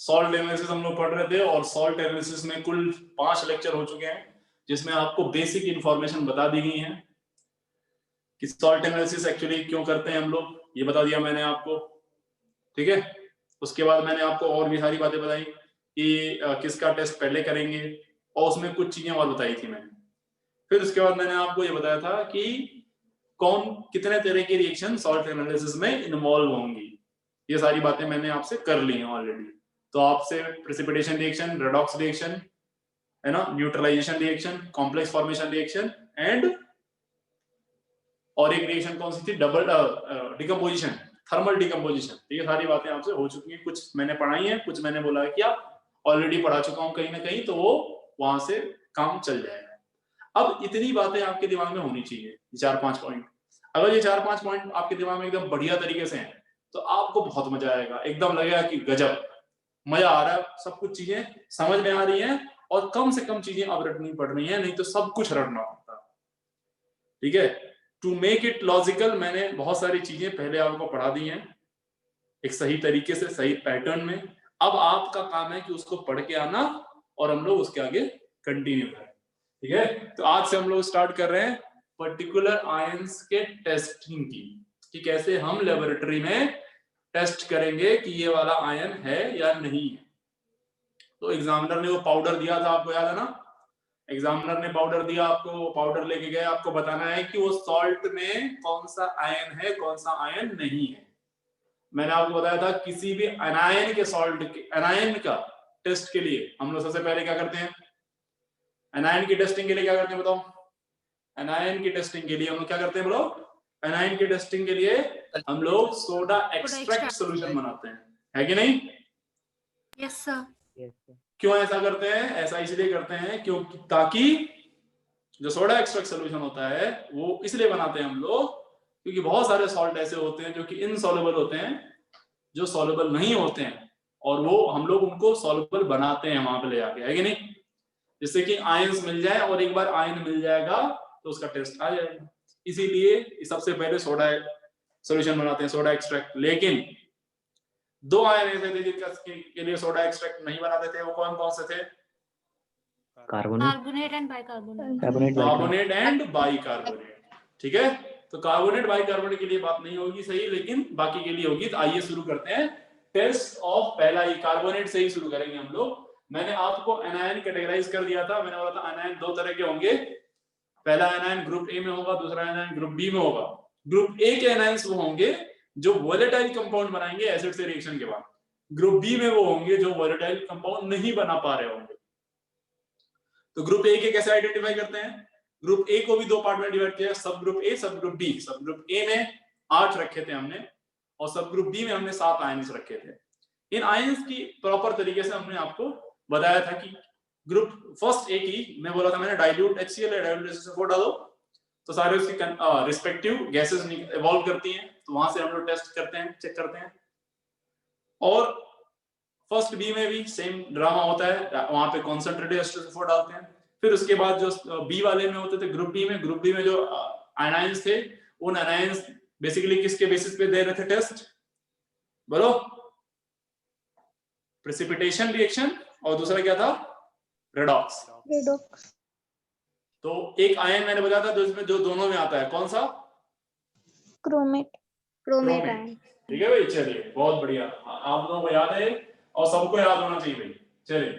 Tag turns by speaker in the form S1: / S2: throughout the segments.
S1: Salt analysis हम लोग पढ़ रहे थे और सॉल्ट एनालिसिस में कुल 5 लेक्चर हो चुके हैं जिसमें आपको बेसिक इंफॉर्मेशन बता दी गई है कि सॉल्ट एनालिसिस एक्चुअली क्यों करते हैं हम लोग, ये बता दिया मैंने आपको। ठीक है, उसके बाद मैंने आपको और भी सारी बातें बताई कि किसका टेस्ट पहले करेंगे और उसमें कुछ चीजें और बताई थी मैंने। फिर उसके बाद मैंने आपको ये बताया था कि कौन कितने तरह की रिएक्शन सॉल्ट एनालिसिस में इन्वॉल्व होंगी। ये सारी बातें मैंने आपसे कर ली हैं ऑलरेडी। तो आपसे प्रेसिपिटेशन रिएक्शन, रेडॉक्स रिएक्शन है ना, neutralisation reaction, complex formation reaction and और एक रिएक्शन कौन सी थी, डबल डिकम्पोजिशन, थर्मल डिकम्पोजिशन। ये सारी बातें आपसे हो चुकी हैं, कुछ मैंने पढ़ाई हैं, कुछ मैंने बोला है कि आप ऑलरेडी पढ़ा चुका हूं कहीं ना कहीं, तो वो वहां से काम चल जाएगा। अब इतनी बातें आपके दिमाग में होनी चाहिए, 4-5 पॉइंट। अगर ये 4-5 पॉइंट आपके दिमाग में एकदम बढ़िया तरीके से हैं तो आपको बहुत मजा आएगा, एकदम लगेगा कि गजब मजा आ रहा है, सब कुछ चीजें समझ में आ रही हैं और कम से कम चीजें अब रटनी पड़ रही हैं, नहीं तो सब कुछ रटना पड़ता। ठीक है, टू मेक इट लॉजिकल मैंने बहुत सारी चीजें पहले आपको पढ़ा दी हैं एक सही तरीके से, सही पैटर्न में। अब आपका काम है कि उसको पढ़ के आना और हम लोग उसके आगे कंटिन्यू करें। ठीक है, तो आज से हम लोग स्टार्ट कर रहे हैं पर्टिकुलर आयंस के टेस्टिंग की, कि कैसे हम लेबोरेटरी में टेस्ट करेंगे कि ये वाला आयन है या नहीं है। तो एग्जामिनर ने वो पाउडर दिया था, आपको याद है ना, एग्जामिनर ने पाउडर दिया आपको, पाउडर लेके गए, आपको बताना है कि वो सॉल्ट में कौन सा आयन है कौन सा आयन नहीं है। मैंने आपको बताया था किसी भी अनायन के सॉल्ट के अनायन का टेस्ट के लिए हम लोग सबसे पहले क्या करते हैं, अनायन की टेस्टिंग के लिए क्या करते हैं बताओ, अनायन की टेस्टिंग के लिए हम लोग क्या करते हैं बोलो, अनायन की टेस्टिंग के लिए हम लोग सोडा एक्सट्रैक्ट सॉल्यूशन बनाते हैं, है कि नहीं?
S2: Yes sir.
S1: क्यों ऐसा करते हैं? ऐसा इसलिए करते हैं क्योंकि ताकि जो सोडा एक्सट्रैक्ट सॉल्यूशन होता है वो इसलिए बनाते हैं हम लोग क्योंकि बहुत सारे सॉल्ट ऐसे होते हैं जो कि इनसॉल्युबल होते हैं, जो सॉल्युबल नहीं होते हैं, और वो हम लोग उनको सॉल्युबल बनाते हैं वहां पे ले जाके, है कि नहीं? जिससे कि आयंस मिल जाए, और एक बार आयन मिल जाएगा तो उसका टेस्ट आ जाएगा। इसीलिए सबसे पहले सोडा सॉल्यूशन बनाते हैं, सोडा एक्सट्रैक्ट। लेकिन 2 आयन ऐसे थे जिनके लिए सोडा एक्सट्रैक्ट नहीं बनाते थे, वो कौन कौन से थे?
S2: Carbonate and bicarbonate.
S1: Carbonate and bicarbonate. ठीक है, तो कार्बोनेट बाइकार्बोनेट के लिए बात नहीं होगी सही, लेकिन बाकी के लिए होगी। तो आइए शुरू करते हैं टेस्ट ऑफ पहला ही कार्बोनेट से ही शुरू करेंगे हम लोग। मैंने आपको एनायन कैटेगराइज कर दिया था, मैंने बोला था एनायन 2 तरह के होंगे, पहला एनायन ग्रुप ए में होगा, दूसरा एनायन ग्रुप बी में होगा। ग्रुप ए के एनायंस वो होंगे जो वोलेटाइल कंपाउंड बनाएंगे एसिड से रिएक्शन के बाद, ग्रुप बी में वो होंगे जो वोलेटाइल कंपाउंड नहीं बना पा रहे होंगे। तो ग्रुप ए के कैसे आइडेंटिफाई करते हैं? ग्रुप ए को भी 2 पार्ट में डिवाइड किया, सब ग्रुप ए, सब ग्रुप बी। सब ग्रुप ए में 8 रखे थे हमने और सब ग्रुप बी में हमने 7 आयंस रखे थे। इन आयंस की प्रॉपर तरीके से हमने आपको बताया था कि ग्रुप फर्स्ट ए की मैं बोला था मैंने डाइल्यूट HCl या डाइल्यूट HCl डालो तो सारे उसकी रिस्पेक्टिव गैसेस इवॉल्व करती हैं, तो वहां से हम लोग टेस्ट करते हैं, चेक करते हैं। और फर्स्ट बी में भी सेम ड्रामा होता है, वहां पे कॉन्सेंट्रेटेड H2SO4 डालते हैं। फिर उसके बाद जो बी वाले में होते थे ग्रुप बी में जो आयनाइंस थे, उन आयनाइंस बेसिकली किसके बेसिस पे दे रहे थे टेस्ट बोलो? प्रेसिपिटेशन रिएक्शन, और दूसरा क्या था? रेडॉक्स। तो एक आयन मैंने बताया था जो दोनों में आता है, कौन सा? Chromate ion. ठीक है भाई, चलिए बहुत बढ़िया, आप लोगों को याद है और सबको याद होना चाहिए भाई। चलिए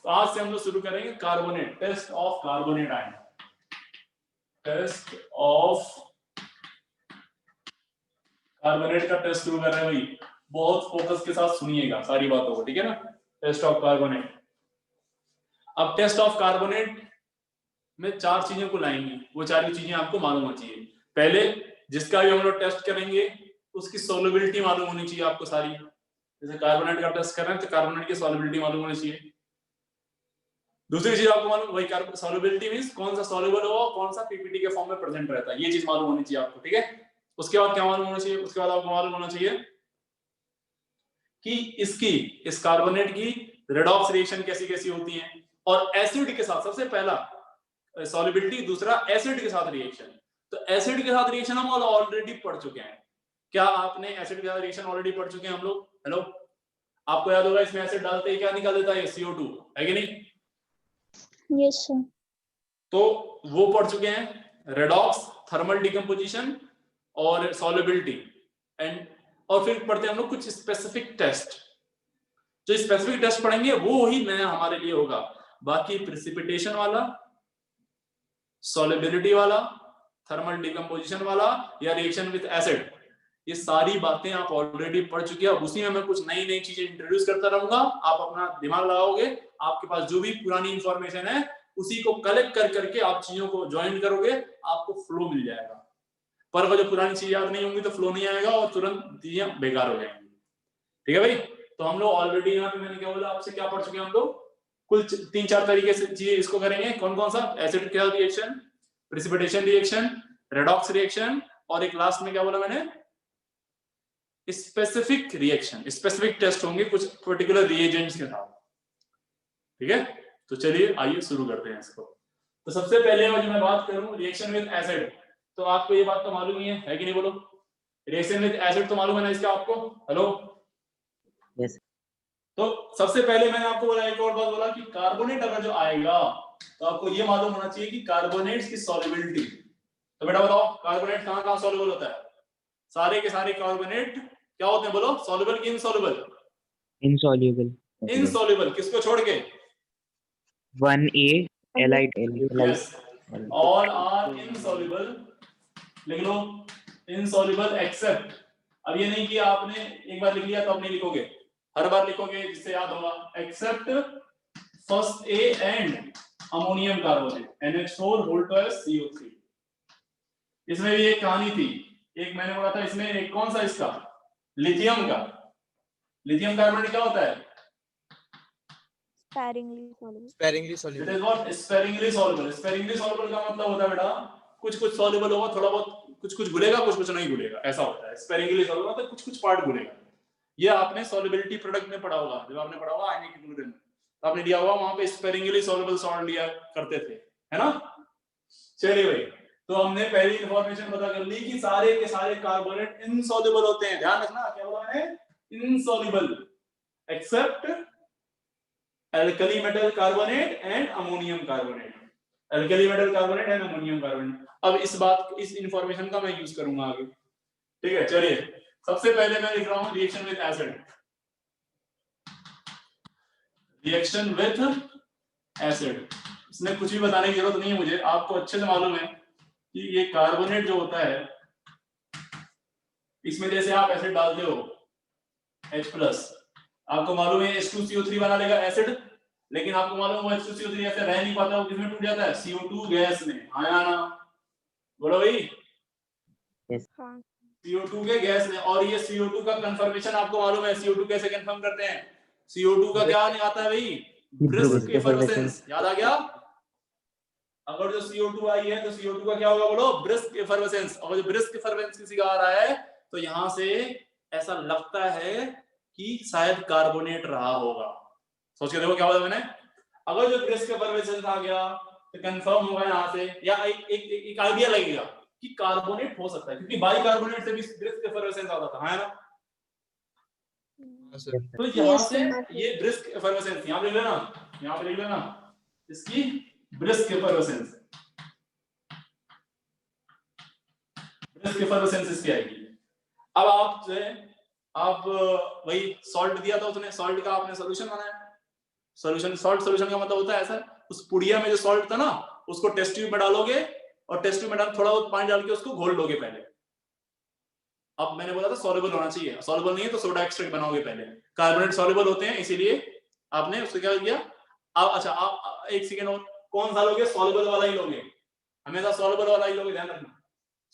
S1: तो आज से हम लोग शुरू करेंगे carbonate, test of carbonate ion, test of carbonate का टेस्ट शुरू कर रहे हैं भाई। बहुत फोकस के साथ सुनिएगा सारी बातों को, ठीक है ना? Test of carbonate. अब टेस्ट ऑफ कार्बोनेट में 4 चीजों को लाएंगे, वो 4 चीजें आपको मालूम होनी चाहिए। पहले जिसका भी हम लोग टेस्ट करेंगे उसकी सॉल्युबिलिटी मालूम होनी चाहिए आपको सारी। जैसे कार्बोनेट का टेस्ट कर रहे हैं तो कार्बोनेट की सॉल्युबिलिटी मालूम होनी चाहिए। दूसरी चीज आपको मालूम वही सॉल्युबिलिटी मींस कौन सा सॉल्युबल होगा, कौन सा पीपीटी के फॉर्म में प्रेजेंट रहता है, ये चीज मालूम होनी चाहिए आपको, ठीक है? उसके बाद क्या मालूम होना चाहिए? उसके बाद आपको मालूम होना चाहिए कि इस कार्बोनेट की रेडॉक्स रिएक्शन कैसी कैसी होती है, और एसिड के साथ सबसे पहला सॉल्युबिलिटी, दूसरा एसिड के साथ रिएक्शन। तो एसिड के साथ रिएक्शन हम ऑलरेडी पढ़ चुके हैं। क्या आपने एसिड के साथ रिएक्शन ऑलरेडी पढ़ चुके हैं हम लोग? हेलो, आपको याद होगा इसमें एसिड डालते ही क्या निकाल देता है, CO2, है कि नहीं?
S3: Yes sir.
S1: तो वो पढ़ चुके हैं, रेडॉक्स, थर्मल डिकम्पोजिशन और सॉल्युबिलिटी एंड, और फिर पढ़ते हैं हम लोग कुछ स्पेसिफिक टेस्ट। जो स्पेसिफिक टेस्ट पढ़ेंगे वो ही नया हमारे लिए होगा। बाकी प्रेसिपिटेशन वाला, सॉल्युबिलिटी वाला, थर्मल डिकम्पोजिशन वाला या रिएक्शन विद एसिड, ये सारी बातें आप ऑलरेडी पढ़ चुके हैं। अब उसी में मैं कुछ नई नई चीजें इंट्रोड्यूस करता रहूंगा, आप अपना दिमाग लगाओगे, आपके पास जो भी पुरानी इंफॉर्मेशन है उसी को कलेक्ट कर करके आप चीजों को ज्वाइन करोगे, आपको फ्लो मिल जाएगा। पर अगर जो पुरानी चीज याद नहीं होंगी तो फ्लो नहीं आएगा और तुरंत चीजें बेकार हो जाएंगी। ठीक है भाई? तो हम लोग ऑलरेडी यहाँ पे मैंने क्या बोला आपसे, क्या पढ़ चुके हैं हम लोग? कुल 3-4 तरीके से चीजें इसको करेंगे। कौन कौन सा? एसिड के साथ reaction, precipitation reaction, redox reaction, और एक लास्ट में क्या बोला मैंने, स्पेसिफिक रिएक्शन, स्पेसिफिक टेस्ट होंगे कुछ पर्टिकुलर रिएजेंट्स के साथ। ठीक है? तो चलिए आइए शुरू करते हैं इसको। तो सबसे पहले जो मैं बात करूं रिएक्शन विद एसिड, तो आपको ये बात तो मालूम ही है कि नहीं? बोलो, रिएक्शन विद एसिड तो मालूम है ना इसका आपको? Hello,
S4: yes.
S1: तो सबसे पहले मैंने आपको बोला, एक और बात बोला कि कार्बोनेट अगर जो आएगा तो आपको ये मालूम होना चाहिए कि कार्बोनेट्स की सॉल्युबिलिटी। तो बेटा बताओ, कार्बोनेट कहां कहां सॉल्युबल होता है? सारे के सारे कार्बोनेट क्या होते हैं? बोलो, सॉल्युबल कि इनसॉल्युबल?
S4: इनसॉल्युबल।
S1: इनसॉल्युबल, किसको छोड़ के?
S4: 1A elite
S1: yes, all are insoluble. लिख लो, इनसॉल्युबल एक्सेप्ट। अब ये नहीं कि आपने एक बार लिख लिया तो अब नहीं लिखोगे, हर बार लिखोगे जिससे याद होगा। Accept first A and ammonium carbonate NH4 CO3। इसमें भी एक कहानी थी, एक मैंने बोला था इसमें, एक कौन सा इसका, लिथियम का। लिथियम कार्बोनेट क्या होता है?
S3: Sparingly soluble.
S5: sparingly
S1: it
S5: soluble.
S1: Is what? Sparingly soluble. Sparingly soluble का मतलब होता है बेटा, कुछ कुछ सॉल्युबल होगा, थोड़ा बहुत कुछ कुछ घुलेगा, कुछ कुछ नहीं घुलेगा, ऐसा होता है। स्पेरिंगली सॉल्युबल मतलब कुछ कुछ पार्ट घुलेगा। ये आपने सॉल्युबिलिटी प्रोडक्ट में पढ़ा होगा, जब आपने पढ़ा होगा आयनिक क्लोरीन, तो आपने लिया होगा वहां पे स्पेरिंगली सॉल्युबल सॉल्ट लिया करते थे, है ना? चलिए भाई, तो हमने पहली इंफॉर्मेशन पता कर ली कि सारे के सारे कार्बोनेट इनसॉल्युबल होते हैं। ध्यान रखना, क्या बोला मैंने? Insoluble except alkali metal carbonate and ammonium carbonate। alkali metal carbonate and ammonium carbonate। अब इस बात, इस इंफॉर्मेशन का मैं यूज करूंगा आगे। ठीक है, चलिए सबसे पहले मैं लिख रहा हूं reaction with acid. Reaction with acid, इसमें कुछ भी बताने की जरूरत नहीं है मुझे, आपको अच्छे से मालूम है कि ये कार्बोनेट जो होता है, इसमें जैसे आप एसिड डालते हो H+, आपको मालूम है H2CO3 बना लेगा एसिड, लेकिन आपको मालूम है H2CO3 ऐसे रह नहीं पाता, वो किसमें टूट जाता है? CO2 गैस में। आया ना? बोलो भाई।
S3: हाँ।
S1: CO2 के गैस में। और ये CO2 का कंफर्मेशन आपको मालूम है, CO2 कैसे कंफर्म करते हैं? CO2 का क्या नहीं आता है भाई? Brisk effervescence. याद आ गया? अगर जो CO2 आई है तो CO2 का क्या होगा? बोलो, ब्रिस्क एफरवेसेंस। और जो ब्रिस्क एफरवेसेंस किसी का आ रहा है तो यहां से ऐसा लगता है कि शायद कार्बोनेट रहा होगा। सोच के देखो क्या बोला मैंने। अगर जो ब्रिस्क एफरवेसेंस आ गया तो कंफर्म होगा यहां से, या एक आइडिया लगेगा कि कार्बोनेट हो सकता है, क्योंकि बाइकार्बोनेट से भी ब्रिस्क एफरवेसेंस आता था, है ना?
S5: हाँ सर।
S1: तो यहाँ से ये ब्रिस्क एफरवेसेंस यहाँ पे लिख लेना, यहाँ पे लिख लेना इसकी ब्रिस्क एफरवेसेंस। ब्रिस्क एफरवेसेंस इसकी आएगी। अब आप जो है, आप वही सॉल्ट दिया था उसने, सॉल्ट का आपने सॉल्यूशन बनाया। सॉल्यूशन, सॉल्ट सॉल्यूशन का मतलब होता है ऐसा, उस पुड़िया में जो सॉल्ट था ना उसको टेस्ट ट्यूब में डालोगे और टेस्ट ट्यूब में डाल थोड़ा बहुत पानी डाल के उसको घोल लोगे पहले। अब मैंने बोला था सॉल्युबल होना चाहिए, सॉल्युबल नहीं है तो सोडा एक्सट्रैक्ट बनाओगे पहले। कार्बोनेट सॉल्युबल होते हैं इसीलिए आपने उसको क्या किया। अब अच्छा, आप एक सेकेंड और, कौन सा लोगे? सॉल्युबल वाला ही लोगे, हमेशा सॉल्युबल वाला ही लोगे, ध्यान रखना।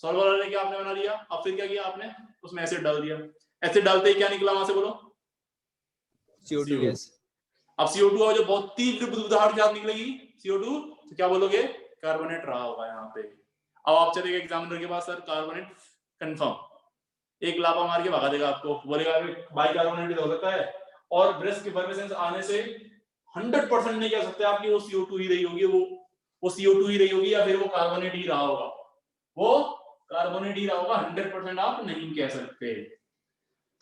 S1: सॉल्युबल वाला लेके आपने बना लिया। अब फिर क्या किया आपने? उसमें एसिड डाल दिया। एसिड डालते ही क्या निकला वहां से? बोलो,
S5: CO2 gas।
S1: अब CO2 जो बहुत तीव्र बुदबुदाहट के साथ निकलेगी CO2, तो क्या बोलोगे? कार्बोनेट रहा होगा यहाँ पे। अब आप चलेंगे एग्जामिनर के पास, सर कार्बोनेट कंफर्म, एक लापा मार के भगा देगा आपको, बोलेगा बाइकार्बोनेट हो सकता है। और ब्रिस्क एफरवेसेंस आने से 100% नहीं कह सकते आप कि वो CO2 ही रही होगी, वो CO2 ही रही होगी या फिर वो कार्बोनेट ही रहा होगा। वो कार्बोनेट ही रहा होगा, 100% आप नहीं कह सकते।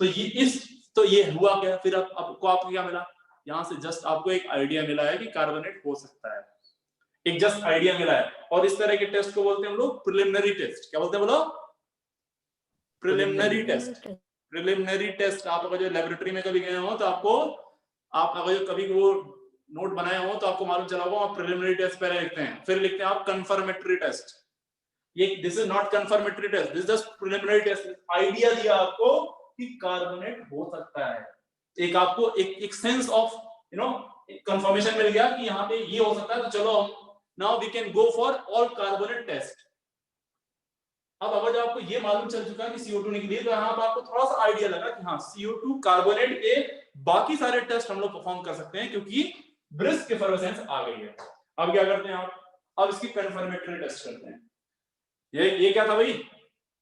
S1: तो ये तो ये हुआ क्या, फिर आपको क्या मिला, यहाँ से जस्ट आपको एक आइडिया मिला है कि कार्बोनेट हो सकता है, एक जस्ट आइडिया मिला है। और इस तरह के टेस्ट को बोलते हैं हम लोग प्रिलिमिनरी टेस्ट। क्या बोलते हैं बोलो? Preliminary test. प्रिलिमिनरी टेस्ट आप अगर जो लेबोरेटरी में कभी गए हो तो आप अगर जो कभी वो नोट बनाए हो तो आपको मालूम चला होगा, आप प्रिलिमिनरी टेस्ट पहले लिखते हैं, फिर लिखते हैं आप कंफर्मेटरी टेस्ट। ये this is not confirmatory test, this just preliminary test. Idea दिया आपको कि कार्बोनेट हो सकता है, एक आपको एक सेंस ऑफ कंफर्मेशन मिल गया कि यहाँ पे ये हो सकता है, तो चलो now we can go for all carbonate test. अब अगर जो आपको ये मालूम चल चुका कि CO2 निकली, तो यहाँ पर आपको थोड़ा सा आइडिया लगा कि हाँ CO2 कार्बोनेट के बाकी सारे टेस्ट हम लोग परफॉर्म कर सकते हैं क्योंकि ब्रिस्क एफर्वेसेंस आ गई है। अब क्या करते हैं आप, अब इसकी कंफर्मेटरी टेस्ट करते हैं। ये क्या था भाई,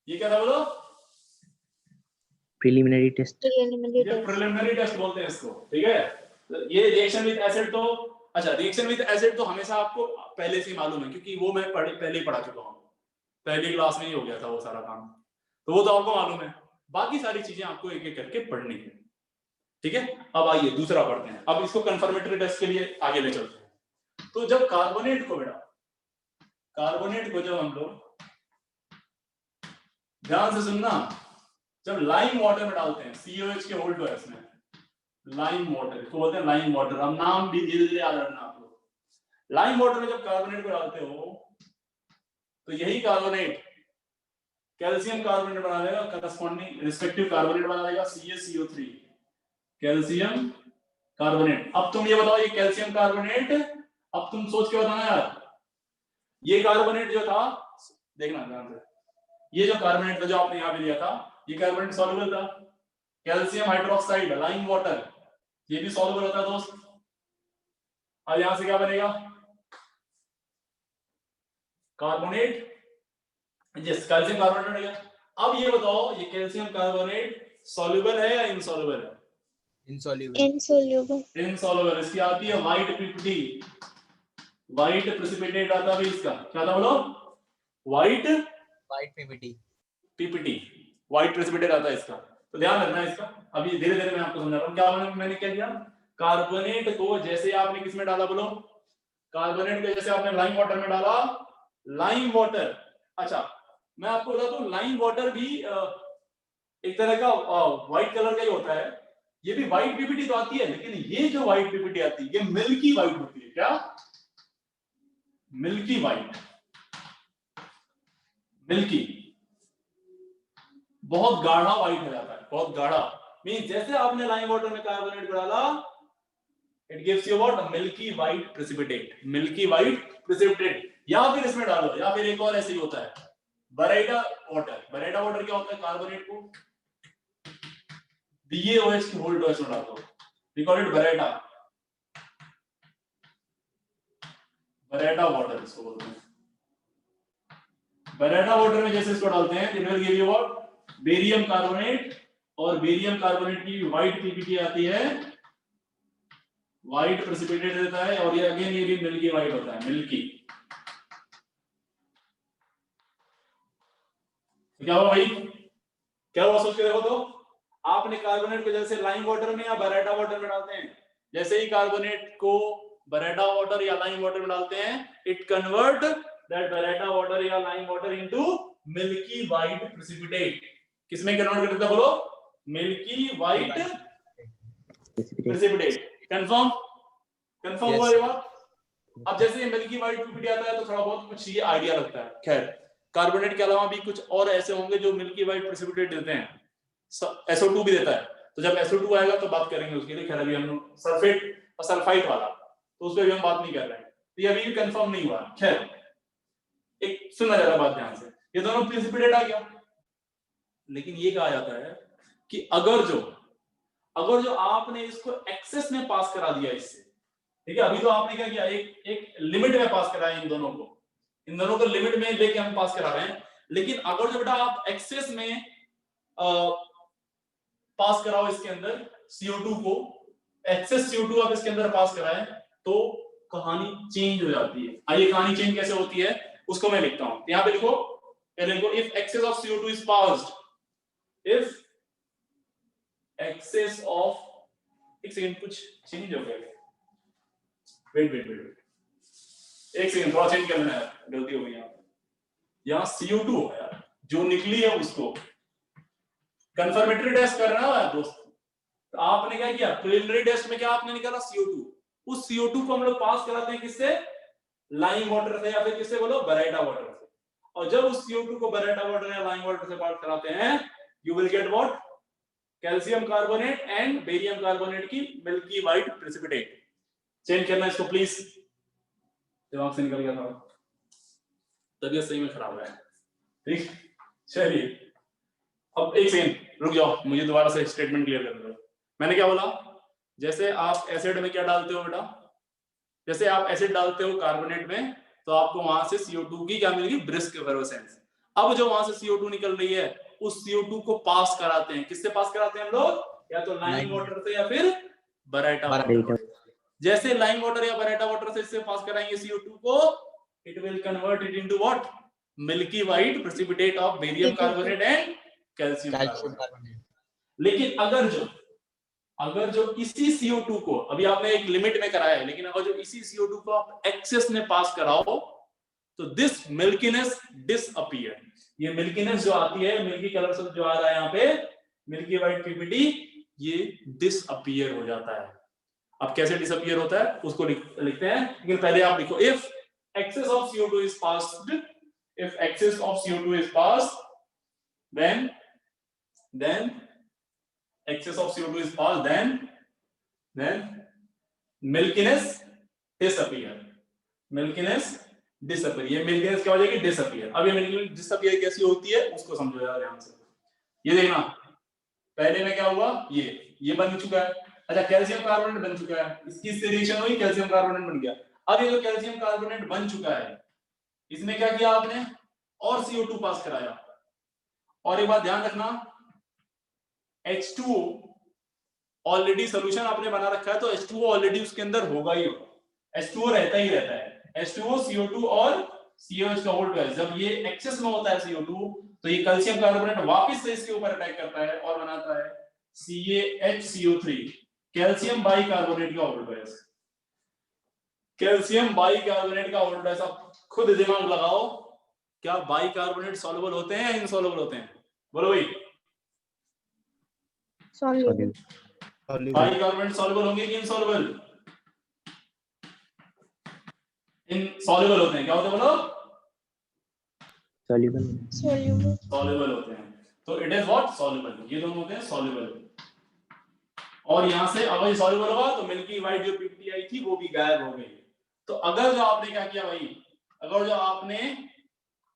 S1: ये क्या था बोलो?
S4: Preliminary test.
S1: ये प्रिलिमिनरी टेस्ट बोलते हैं इसको, ठीक है। तो ये रिएक्शन विद एसिड, तो अच्छा रिएक्शन विद एसिड तो हमेशा आपको पहले से ही मालूम है क्योंकि वो मैं पहले ही पढ़ा चुका हूँ, पहली क्लास में ही हो गया था वो सारा काम, तो वो तो आपको मालूम है। बाकी सारी चीजें आपको एक एक करके पढ़नी है, ठीक है। अब आइए दूसरा पढ़ते हैं, अब इसको कंफर्मेटरी टेस्ट के लिए आगे ले चलते हैं। तो जब कार्बोनेट को बेटा, कार्बोनेट को जब हम लोग, ध्यान से सुनना, जब लाइम वाटर में डालते हैं, COH के होल्ड है इसमें, लाइम वाटर इसको बोलते हैं, लाइम वाटर। अब नाम भी धीरे धीरे याद रखना आप लोग। लाइम वाटर में जब कार्बोनेट को डालते हो तो यही कार्बोनेट कैल्शियम कार्बोनेट बना देगा, करस्पॉन्डिंग रिस्पेक्टिव कार्बोनेट बना देगा CaCO3, कैल्शियम कार्बोनेट। अब तुम ये बताओ, ये कैल्शियम कार्बोनेट, अब तुम सोच के बताना यार, ये कार्बोनेट जो था, देखना ध्यान से, ये जो कार्बोनेट था जो आपने यहाँ पे लिया था, ये कार्बोनेट सॉल्युबल था। कैल्शियम हाइड्रोक्साइड लाइम वाटर, ये भी सॉल्युबल होता है दोस्त। अब यहां से क्या बनेगा, कार्बोनेट, यस कैल्शियम कार्बोनेट बन गया। अब ये बताओ, ये कैल्शियम कार्बोनेट सॉल्युबल है या इनसॉल्युबल है? इनसॉल्युबल। इसकी आती है व्हाइट पीपीटी, व्हाइट प्रेसिपिटेट आता है इसका, क्या था बोलो? व्हाइट
S5: पीपीटी,
S1: व्हाइट प्रेसिपिटेट आता है इसका, तो ध्यान रखना इसका। अभी धीरे धीरे मैं आपको समझा रहा हूँ। क्या मैंने क्या किया, कार्बोनेट को जैसे आपने किस में डाला बोलो, कार्बोनेट को जैसे आपने लाइम वाटर में डाला, लाइम वाटर, अच्छा मैं आपको बता दूं, लाइम वाटर भी एक तरह का व्हाइट कलर का ही होता है। ये भी व्हाइट पीपीटी तो आती है, लेकिन ये जो व्हाइट पीपीटी आती है ये मिल्की व्हाइट होती है। क्या? मिल्की व्हाइट, मिल्की, बहुत गाढ़ा व्हाइट हो जाता है, बहुत गाढ़ा। मीन जैसे आपने लाइम वाटर में कार्बोनेट को डाला, it gives you what, milky white precipitate, milky white precipitate. या फिर इसमें डालो, या फिर एक और ऐसे ही होता है, बरेटा वाटर। बरेटा वाटर क्या होता है, कार्बोनेट को BaOH की होल्ड OH में डाल दो, we call it baryta, baryta water इसको बोलते हैं। बरेटा वाटर में जैसे इसको डालते हैं, it will give you what, barium carbonate, और बेरियम कार्बोनेट की व्हाइट पीपीटी आती है, व्हाइट प्रेसिपिटेट देता है, और ये अगेन ये भी मिल्की व्हाइट होता है, मिल्की। क्या हुआ भाई, क्या हुआ सोच के देखो तो, आपने कार्बोनेट को जैसे लाइम वाटर में या बरेटा वाटर में डालते हैं, जैसे ही कार्बोनेट को बरेटा वाटर या लाइम वाटर में डालते हैं, it convert that baryta water या lime water into milky white precipitate. किसमें कन्वर्ट कर देता बोलो, milky white precipitate. Confirm, confirm हुआ ये बात। अब जैसे मिल्की व्हाइट प्रेसिपिटेट आता है तो थोड़ा बहुत कुछ ये आइडिया लगता है। खैर, कार्बोनेट के अलावा भी कुछ और ऐसे होंगे जो मिल्की व्हाइट प्रेसिपिटेट देते हैं, SO2 भी देता है। तो जब SO2 आएगा तो बात करेंगे उसके लिए। खैर अभी हम सल्फेट और सल्फाइड वाला, तो उस पर भी हम बात नहीं कर रहे हैं, तो ये अभी भी कंफर्म नहीं हुआ। खैर एक सुनना जरा बात ध्यान से, ये दोनों प्रेसिपिटेट आ गया, लेकिन ये कहा जाता है कि अगर जो आपने इसको एक्सेस में पास करा दिया इससे, ठीक है, अभी तो आपने क्या किया, एक लिमिट में पास कराया इन दोनों को लिमिट में लेके हम पास करा रहे हैं। लेकिन अगर जो बेटा आप एक्सेस में पास कराओ इसके अंदर CO2 को, एक्सेस CO2 आप इसके अंदर पास कराएं, तो कहानी चेंज हो जाती है। आइए कहानी चेंज कैसे होती है उसको मैं लिखता हूं। यहां पे लिखो, if excess of CO2 is passed, if excess of, एक सेकंड कुछ चेंज हो गया, वेट एक सेकंड, थोड़ा चेंज करना है, गलती हो गई यहाँ CO2 है यार, जो निकली है उसको कंफर्मेटरी टेस्ट कर रहा है दोस्त। तो आपने क्या किया, प्रिलिमिनरी टेस्ट में क्या आपने निकाला CO2, उस CO2 को हम लोग पास कराते हैं किससे, लाइम वाटर से, या फिर किससे बोलो, बराइटा वाटर से। और जब उस CO2 को बराइटा वाटर या लाइम वाटर से पास कराते हैं, you will get what, calcium carbonate and barium carbonate की मिल्की व्हाइट प्रेसिपिटेट। चेंज करना इसको प्लीज, दिमाग से निकल गया था, तबीयत सही में खराब है, ठीक। चलिए अब एक सेकंड रुक जाओ, मुझे दोबारा से स्टेटमेंट क्लियर कर दो। मैंने क्या बोला, जैसे आप एसिड में क्या डालते हो बेटा, जैसे आप एसिड डालते हो कार्बोनेट में, तो आपको वहां से CO2 की क्या मिलेगी, ब्रिस्क एफर्वेसेंस। अब जो वहां से CO2 निकल रही है, उस CO2 को पास कराते हैं, किससे पास कराते हैं हम लोग, या तो लाइम वाटर से या फिर बराइटा वाटर। जैसे लाइम वाटर या बराइटा वाटर से इससे पास कराएंगे CO2 को, it will convert it into what, milky white precipitate of barium carbonate and calcium carbonate. लेकिन अगर जो इसी CO2 को, अभी आपने एक लिमिट में कराया है, लेकिन अगर जो इसी CO2 को आप एक्सेस में पास कराओ, तो दिस मिल्कीनेस डिसअपीयर, ये मिल्कीनेस जो आती है, मिल्की कलर से जो आ रहा है यहाँ पे, मिल्की व्हाइट पीपीटी, ये डिसअपीयर हो जाता है। अब कैसे डिसअपीयर होता है उसको लिखते हैं, लेकिन पहले आप लिखो, if excess of CO2 is passed, if excess of CO2 is passed, then excess of CO2 is passed, then milkiness disappear, milkiness disappear, ये milkiness क्या हो जाएगी, disappear। अब ये milkiness disappear कैसी होती है उसको समझो यार ध्यान से। ये देखना, पहले में क्या हुआ, ये बन चुका है, अच्छा कैल्शियम कार्बोनेट बन चुका है, इसकी रिएक्शन हुई, कैल्शियम कार्बोनेट बन गया। अब ये जो कैल्शियम कार्बोनेट बन चुका है, इसमें क्या किया आपने, और CO2 पास कराया। और एक बात ध्यान रखना, H2O ऑलरेडी सोल्यूशन आपने बना रखा है, तो H2O ऑलरेडी उसके अंदर होगा ही होगा, H2O रहता ही रहता है, H2O CO2 और COH का होल्ड है। जब ये एक्सेस में होता है CO2, तो ये कैल्शियम कार्बोनेट वापस से इसके ऊपर अटैक करता है और बनाता है CaHCO3, कैल्शियम बाइकार्बोनेट का होल्ड है, कैल्शियम बाइकार्बोनेट का होल्ड है। सब खुद दिमाग लगाओ, क्या बाइकार्बोनेट सॉल्युबल होते हैं या इनसॉल्युबल होते हैं, बोलो भाई।
S3: सॉल्युबल,
S1: बाइकार्बोनेट सॉल्युबल होंगे कि इनसॉल्युबल, इनसॉल्युबल होते हैं, क्या होते हैं बोलो, सॉल्युबल होते हैं। तो इट इज व्हाट, सॉल्युबल, ये दोनों होते हैं सॉल्युबल। और यहां से अगर ये सॉल्युबल होगा तो मिल्की व्हाइट जो पीपीटी आई थी वो भी गायब हो गई। तो अगर जो आपने क्या किया भाई, अगर जो आपने,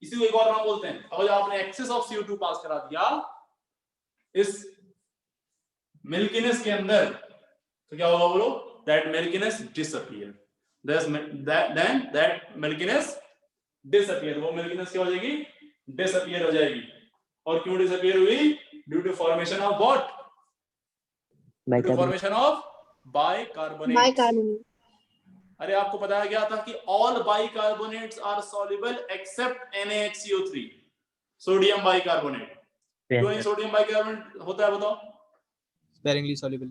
S1: इसी को एक और नाम बोलते हैं, अगर जो आपने एक्सेस ऑफ CO2 पास करा दिया इस मिल्कीनेस के अंदर, तो क्या होगा बोलो, that milkiness disappear, then that milkiness disappear, वो मिल्कीनेस क्या हो जाएगी, डिसअपीयर हो जाएगी। और क्यों डिसअपीयर हुई, due to formation of what, due to formation of bicarbonate. अरे आपको बताया गया था कि all bicarbonates are soluble except NaHCO3, sodium bicarbonate. क्यों नहीं सोडियम बाइकार्बोनेट होता है बताओ,
S5: sparingly soluble,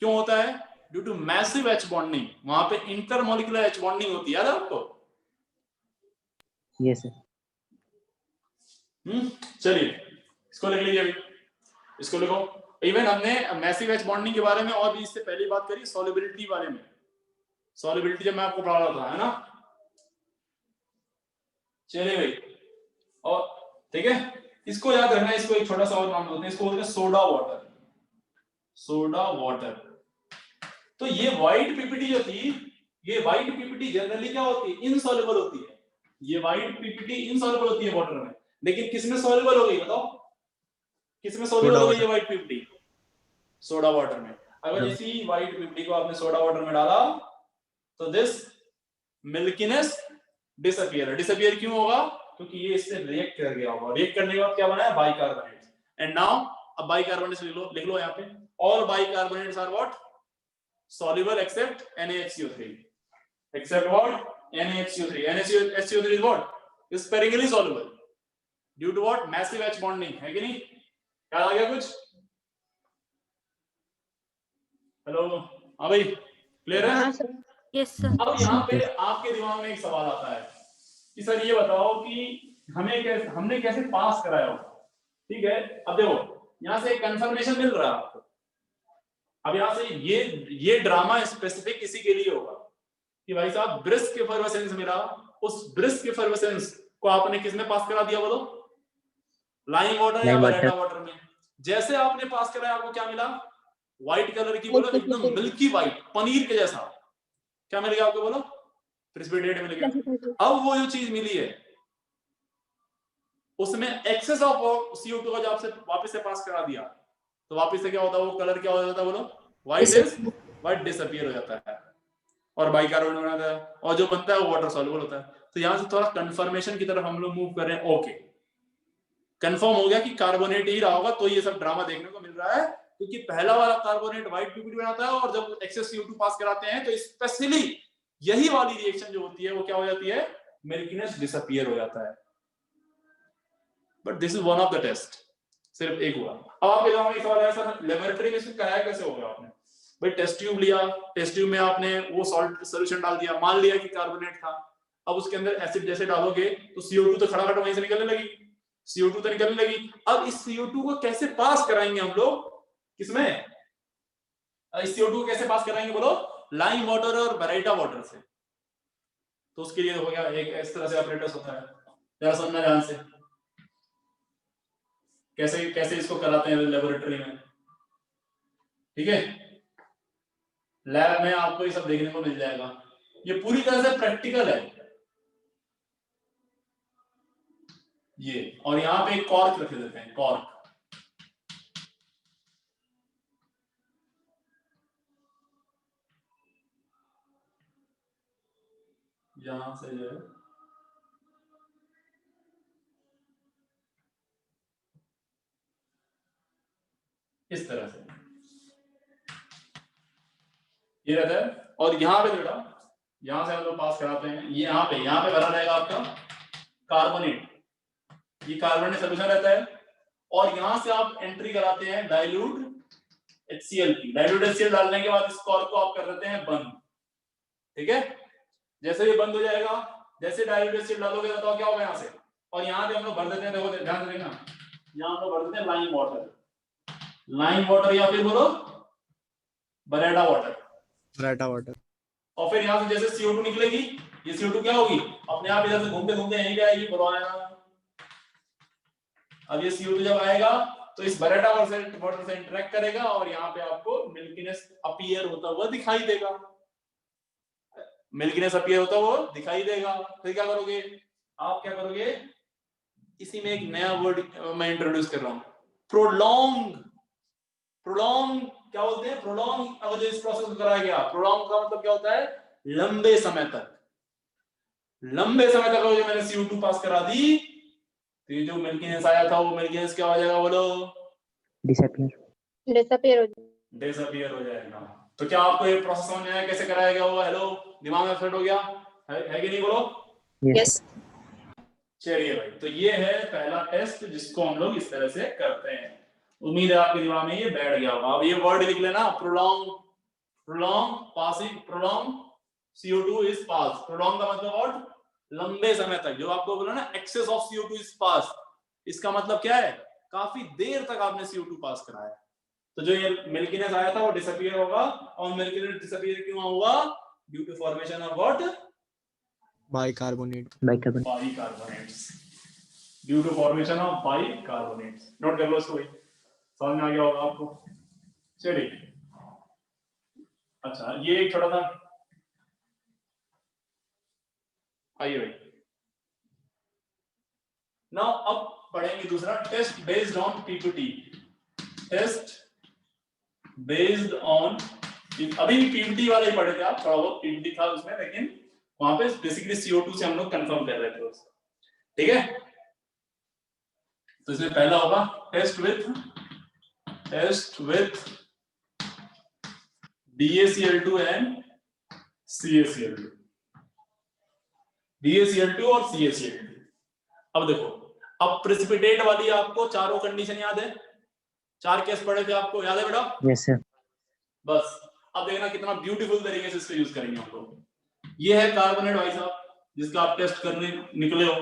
S1: क्यों होता है, due to massive H bonding, वहां पे इंटरमॉलिक्यूलर H बॉन्डिंग होती है, याद है आपको।
S4: Yes sir.
S1: चलिए इसको लिख लीजिए, इसको लिखो। इवन हमने मैसिव H बॉन्डिंग के बारे में और भी इससे पहले बात करी, सॉल्युबिलिटी बारे में, सॉल्युबिलिटी जब मैं आपको पढ़ा रहा था, है ना। चलिए भाई, और ठीक है, इसको याद रखना, इसको एक छोटा सा और नाम बोलते हैं, इसको बोलते हैं सोडा वाटर, सोडा वाटर। तो ये व्हाइट पीपीटी जो थी, ये व्हाइट पीपीटी जनरली क्या होती है, इनसॉल्युबल होती है। ये व्हाइट पीपीटी इनसॉल्युबल होती है वाटर में, लेकिन किसमें सॉल्युबल हो गई बताओ, किसमें सॉल्युबल हो गई ये व्हाइट पीपीटी, सोडा वाटर में। अगर इसी व्हाइट पीपीटी को आपने सोडा वाटर में डाला, तो दिस मिल्कीनेस डिसअपीयर। डिसअपीयर क्यों होगा, क्योंकि ये इससे रिएक्ट कर गया होगा, रिएक्ट करने के बाद क्या बना है, बाइकार्बोनेट। एंड नाउ अब बाइकार्बोनेट्स लिख लो यहाँ पे, all bicarbonates are what, soluble except NaHCO3, except what, NaHCO3, NaHCO3 is what, is sparingly soluble due to what, massive H bonding, है कि नहीं, याद आ गया कुछ, हेलो, हाँ भाई, क्लियर है?
S3: हाँ सर।
S2: Yes, sir.
S1: अब यहाँ पे आपके दिमाग में एक सवाल आता है कि सर ये बताओ कि हमने कैसे पास कराया होगा, ठीक है? अब देखो यहाँ से एक कंफर्मेशन मिल रहा है आपको। अब यहाँ से ये ड्रामा स्पेसिफिक इसी के लिए होगा कि भाई साहब ब्रिस्क एफर्वेसेंस मिला, उस ब्रिस्क एफर्वेसेंस को आपने किस में पास करा दिया बोलो? लाइम वाटर या बरेटा वाटर में। जैसे आपने पास कराया आपको क्या मिला? व्हाइट कलर की बोलो, एकदम मिल्की व्हाइट, पनीर के जैसा। क्या मिल गया आपको बोलो? प्रेसिपिटेट मिल गया। अब वो जो चीज मिली है उसमें एक्सेस ऑफ CO2 को जब आपसे वापस से पास करा दिया तो वापस से क्या होता है? वो कलर क्या हो जाता है बोलो? व्हाइट डिसअपीयर हो जाता है और बाइकार्बोनेट बनाता है, और जो बनता है वो वाटर सॉल्युबल होता है। तो यहां से थोड़ा कंफर्मेशन की तरफ हम लोग मूव कर रहे हैं। ओके, कंफर्म हो गया कि कार्बोनेट ही रहा होगा, तो ये सब ड्रामा देखने को मिल रहा है, क्योंकि पहला वाला कार्बोनेट व्हाइट PPT बनाता है और जब एक्सेस CO2 पास कराते हैं तो स्पेशली यही वाली रिएक्शन जो होती है वो क्या हो जाती है? मिल्कीनेस डिसअपीयर हो जाता है। But this is one of the test, सिर्फ एक हुआ। अब आपके दिमाग में सवाल है सर लेबोरेटरी में इसको कराया कैसे होगा? आपने भाई टेस्ट ट्यूब लिया, टेस्ट ट्यूब में आपने वो सॉल्ट सॉल्यूशन डाल दिया, मान लिया कि कार्बोनेट था। अब उसके अंदर एसिड जैसे डालोगे तो CO2 तो खड़ा वहीं से निकलने लगी, CO2 तो निकलने लगी। अब इस CO2 को कैसे पास कराएंगे हम लोग? किसमें? इस CO2 को कैसे पास कराएंगे बोलो? लाइम वाटर और बरेटा वाटर से। तो उसके लिए हो गया एक इस तरह से ऑपरेटर्स होता है, जरा सुनना ध्यान से कैसे कैसे इसको कराते हैं लेबोरेटरी में, ठीक है? लैब में आपको ये सब देखने को मिल जाएगा, ये पूरी तरह से प्रैक्टिकल है ये। और यहाँ पे एक कॉर्क रख देते हैं, कॉर्क। यहां से जो है इस तरह से ये रहता है, और यहाँ पे बेटा यहां से हम लोग पास कराते हैं। ये यहाँ पे भरा रहेगा आपका कार्बोनेट, ये कार्बोनेट सोल्यूशन रहता है, और यहां से आप एंट्री कराते हैं डाइल्यूट HCl की। डाइल्यूट HCl डालने के बाद इस कॉर्क को आप कर देते हैं बंद, ठीक है? जैसे ये बंद हो जाएगा, जैसे डाइल्यूट HCl डालोगे बताओ क्या होगा यहाँ से? और यहाँ पे हम लोग भर देते हैं, देखो ध्यान से देखना, यहाँ हम लोग भर देते हैं लाइम वाटर या फिर बोलो बरेटा वाटर। और फिर यहाँ से जैसे CO2 निकलेगी, ये CO2 क्या होगी? अपने आप इधर से घूमते घूमते यहीं पे आएगी, अब ये CO2 जब आएगा तो इस बरेटा वाटर से इंटरेक्ट करेगा और यहाँ पे आपको मिल्कीनेस अपीयर होता हुआ दिखाई देगा, फिर क्या करोगे आप? क्या करोगे? इसी में एक नया वर्ड मैं इंट्रोड्यूस कर रहा हूँ, प्रोलॉन्ग। क्या बोलते हैं? प्रोलॉन्ग। अब जो इस प्रोसेस को कराया गया, प्रोलॉन्ग का मतलब क्या होता है? लंबे समय तक जो मैंने CO2 पास करा दी तो ये जो मिल्कीनेस आया था वो मिल्कीनेस क्या हो जाएगा बोलो? डिसअपीयर हो जाएगा। तो क्या आपको ये प्रोसेस समझ में आया कैसे कराया गया होगा? हेलो, दिमाग में फिट हो गया है कि नहीं बोलो?
S3: यस।
S1: चलिए भाई, तो ये है पहला टेस्ट जिसको हम लोग इस तरह से करते हैं। उम्मीद है आपके दिमाग में ये बैठ गया होगा। अब ये वर्ड लिख लेना, prolong CO2 is pass. Prolong का मतलब व्हाट? लंबे समय तक। जो आपको बोला ना access of CO2 is pass, इसका मतलब क्या है? काफी देर तक आपने CO2 पास कराया। तो जो ये मिल्कीनेस आया था वो डिसअपीयर होगा, और मिल्कीनेस डिसअपीयर क्यों हुआ? Due to formation of what?
S5: Bicarbonate.
S1: Bicarbonates. Due to formation of bicarbonates. Note कर लो इसको, समझ में आ गया होगा आपको? चलिए, अच्छा ये एक छोटा सा, आइए भाई नाउ अब पढ़ेंगे दूसरा test based on PPT। Test based on, अभी PPT वाला ही पढ़े थे आप, थोड़ा बहुत PPT था उसमें, लेकिन वहां पे बेसिकली CO2 से हम लोग कंफर्म कर रहे थे, ठीक है? तो इसमें पहला होगा test with DaCl2 and CaCl2। DaCl2 और CaCl2। अब देखो, अब प्रेसिपिटेट वाली आपको चारों कंडीशन याद है? 4 केस पढ़े थे, आपको याद है बेटा?
S4: Yes sir.
S1: बस अब देखना कितना ब्यूटीफुल तरीके से इसको यूज करेंगे हम लोग। ये है कार्बोनेट भाई साहब, जिसका आप टेस्ट करने निकले हो।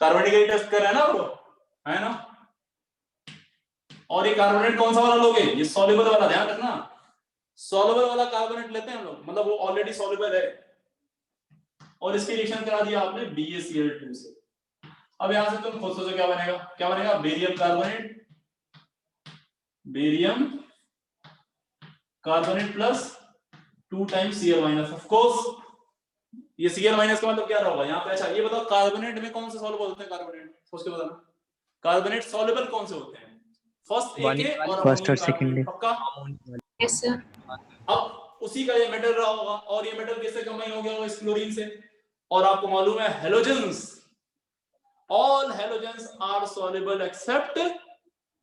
S1: कार्बोनेट का टेस्ट कर रहे हैं ना ब्रो, है ना? और ये कार्बोनेट कौन सा वाला लोगे? ये सॉल्युबल वाला, ध्यान रखना, सॉल्युबल वाला कार्बोनेट लेते हैं हम लोग, मतलब वो ऑलरेडी सॉल्युबल है। और इसकी रिएक्शन करा दिया आपने BaCl2 से। अब यहां से तुम खुद सोचो क्या बनेगा? क्या बनेगा? Barium carbonate, barium carbonate plus 2 times Cl minus. Of course ये Cl माइनस का मतलब क्या होगा यहाँ पे? अच्छा ये बताओ, कार्बोनेट में कौन से सॉल्युबल होते हैं? कार्बोनेट सोच के बताना, कार्बोनेट सॉल्युबल कौन से होते हैं? फर्स्ट एक है और
S4: फर्स्ट और सेकंड है।
S1: पक्का?
S2: Yes sir.
S1: अब उसी का ये मेटल रहा होगा, और ये मेटल किससे कंबाइन हो गया होगा? इस क्लोरीन से। और आपको मालूम है halogens, all halogens are soluble except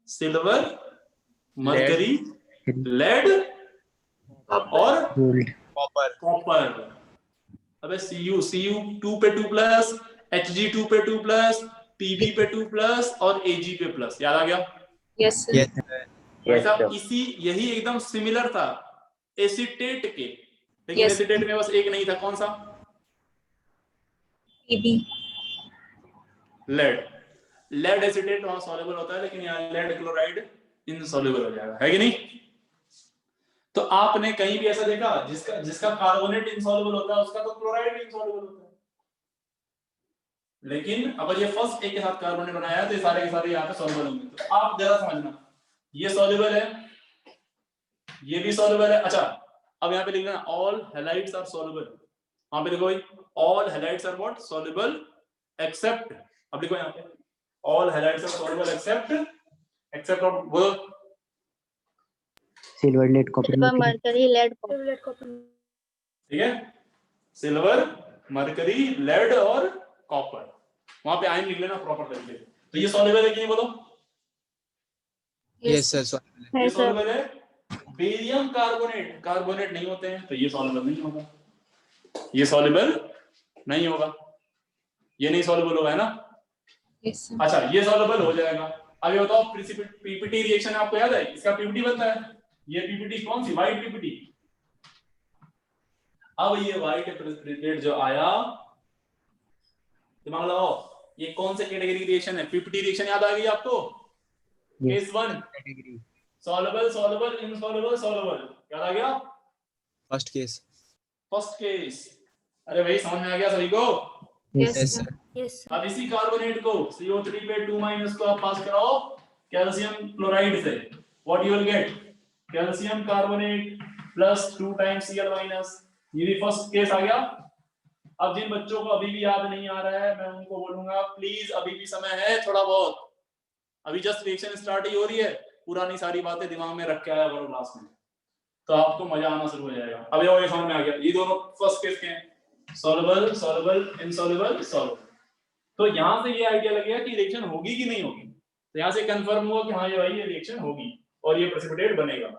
S1: silver, mercury, lead और
S4: गोल्ड।
S1: कॉपर। अबे Cu 2 पे 2 प्लस, Hg 2 पे 2 प्लस, Pb पे 2 प्लस और Ag पे प्लस। याद आ गया?
S2: Yes sir.
S5: Yes, sir.
S1: ऐसा इसी यही एकदम सिमिलर था एसीटेट के, लेकिन
S2: Yes.
S1: एसीटेट में बस एक नहीं था। कौन सा?
S2: पीबी।
S1: लेड। लेड एसीटेट वहां सॉल्युबल होता है, लेकिन यहाँ लेड क्लोराइड इनसॉल्युबल हो जाएगा, है कि नहीं? तो आपने कहीं भी ऐसा देखा जिसका कार्बोनेट इनसॉल्युबल होता है उसका तो क्लोराइड भी इनसॉल्युबल होता है। लेकिन अगर ये फर्स्ट एक के साथ कार्बोनेट बनाया है तो ये सारे के सारे यहाँ पे सॉल्युबल होंगे। तो आप जरा समझना, ये सॉल्युबल है, ये भी सॉल्युबल है। अच्छा अब यहाँ पे लिखना ऑल हैलाइड्स आर सॉल्युबल। वहां पे देखो भाई, all halides are what? Soluble except. अब लिखो यहाँ पे all halides are soluble except of वो
S4: silver, lead, copper,
S3: mercury, lead,
S1: ठीक है, सिल्वर, मरकरी, लेड और कॉपर। वहां पे आयन लिख लेना प्रॉपर तरीके से। तो ये सॉल्युबल है कि नहीं बोलो?
S5: Yes, sir. Soluble.
S1: ये सॉल्युबल है। बेरियम कार्बोनेट, कार्बोनेट नहीं होते हैं तो ये सॉल्युबल नहीं होगा, ये सॉल्युबल नहीं होगा, ये नहीं सॉल्युबल होगा, है ना?
S2: Yes sir.
S1: अच्छा ये सॉल्युबल हो जाएगा। अब ये बताओ पीपीटी रिएक्शन आपको याद है? इसका पीपीटी बनता है, ये पीपीटी कौन सी? White PPT. अब ये व्हाइट प्रेसिपिटेट जो आया, दिमाग लगाओ, ये कौन से कैटेगरी रिएक्शन है? पीपीटी रिएक्शन याद आ गई आपको? Case 1 soluble soluble insoluble soluble, याद आ गया?
S5: First case.
S1: First case. अरे भाई समझ में आ गया सभी को?
S2: Yes
S5: Yes,
S2: sir.
S5: sir.
S3: Yes
S1: अब इसी कार्बोनेट को CO3 पे 2 माइनस को आप पास कराओ कैल्शियम क्लोराइड से, what you will get? Calcium carbonate plus 2 times Cl minus. ये भी फर्स्ट केस आ गया। अब जिन बच्चों को अभी भी याद नहीं आ रहा है मैं उनको बोलूंगा प्लीज अभी भी समय है थोड़ा बहुत, अभी जस्ट रिएक्शन स्टार्ट ही हो रही है, पुरानी सारी बातें दिमाग में रख के आया करो क्लास में, तो आपको मजा आना शुरू हो जाएगा। अब ये समझ में आ गया, ये दोनों फर्स्ट केस के हैं, सॉल्युबल सॉल्युबल इनसॉल्युबल सॉल्युबल। तो यहां से ये आइडिया लगेगा कि रिएक्शन होगी कि नहीं होगी। तो यहां से कंफर्म हुआ कि हाँ ये भाई ये रिएक्शन होगी और ये प्रेसिपिटेट बनेगा,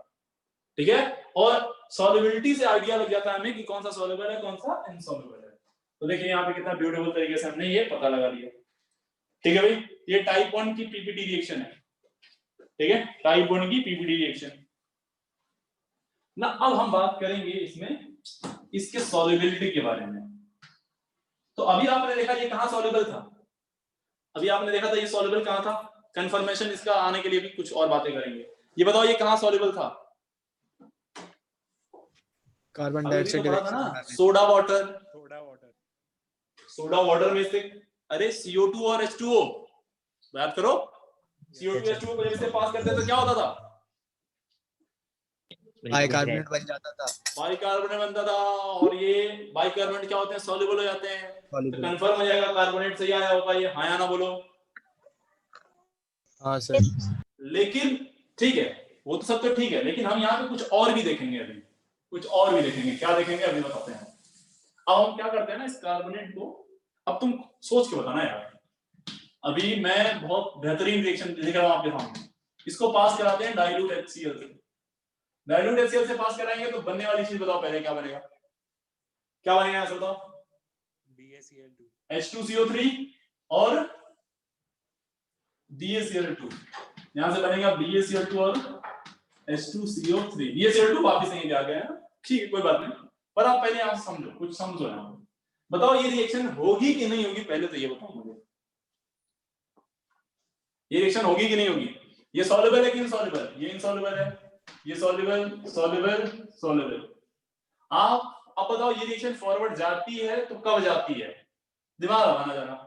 S1: ठीक है। और सॉल्युबिलिटी से आइडिया लग जाता है हमें कि कौन सा सॉल्युबल है कौन सा इनसॉल्युबल है। तो देखिए यहाँ पे कितना ब्यूटीफुल तरीके से हमने ये पता लगा लिया, ठीक है भाई। ये टाइप 1 की पीपीटी रिएक्शन है, ठीक है, टाइप 1 की पीपीटी रिएक्शन ना। अब हम बात करेंगे इसमें इसके सॉल्युबिलिटी के बारे में। तो अभी आपने देखा ये कहां सॉल्युबल था, अभी आपने देखा था ये सॉल्युबल कहां था। कंफर्मेशन इसका आने के लिए भी कुछ और बातें करेंगे। ये बताओ ये कहां सॉल्युबल था?
S5: Carbon
S1: अभी
S5: dioxide
S1: तो पढ़ा था
S5: direction.
S1: ना, सोडा वाटर, सोडा वाटर में से अरे CO2 और H2O, बात करो, CO2 H2O को जब से पास करते तो क्या होता था?
S5: Bicarbonate बन जाता था.
S1: बाइकार्बोनेट बनता था, और ये बाइकार्बोनेट क्या होते हैं? सॉल्युबल हो जाते हैं। तो
S5: Soluble.
S1: कंफर्म हो जाएगा कार्बोनेट सही आया होगा ये, हाँ या ना बोलो।
S5: हाँ sir.
S1: लेकिन ठीक है, वो तो सब तो ठीक है, लेकिन हम यहाँ पे कुछ और भी देखेंगे, अभी कुछ और भी देखेंगे। क्या देखेंगे अभी बताते हैं। अब हम क्या करते हैं ना, इस कार्बोनेट को, अब तुम सोच के बताना यार, अभी मैं बहुत बेहतरीन रिएक्शन लिख रहा हूं आपके सामने, इसको पास कराते हैं डाइल्यूट HCl से। डाइल्यूट HCl से पास कराएंगे तो बनने वाली चीज बताओ पहले क्या बनेगा, क्या बनेगा यहाँ से बताओ? H2CO3 और BaCl2, यहां से बनेगा BaCl2 और H2CO3। BaCl2 वापस यहीं पे आ गया है, ठीक है कोई बात नहीं, पर आप पहले यहाँ समझो, कुछ समझो यहाँ। बताओ ये रिएक्शन होगी कि नहीं होगी, पहले तो ये बताओ मुझे, ये रिएक्शन होगी कि नहीं होगी? ये सॉल्युबल है कि इनसॉल्युबल? ये इनसॉल्युबल है, ये सॉल्युबल सॉल्युबल सॉल्युबल। आप अब बताओ ये रिएक्शन फॉरवर्ड जाती है तो कब जाती है? दिमाग लगाना जरा।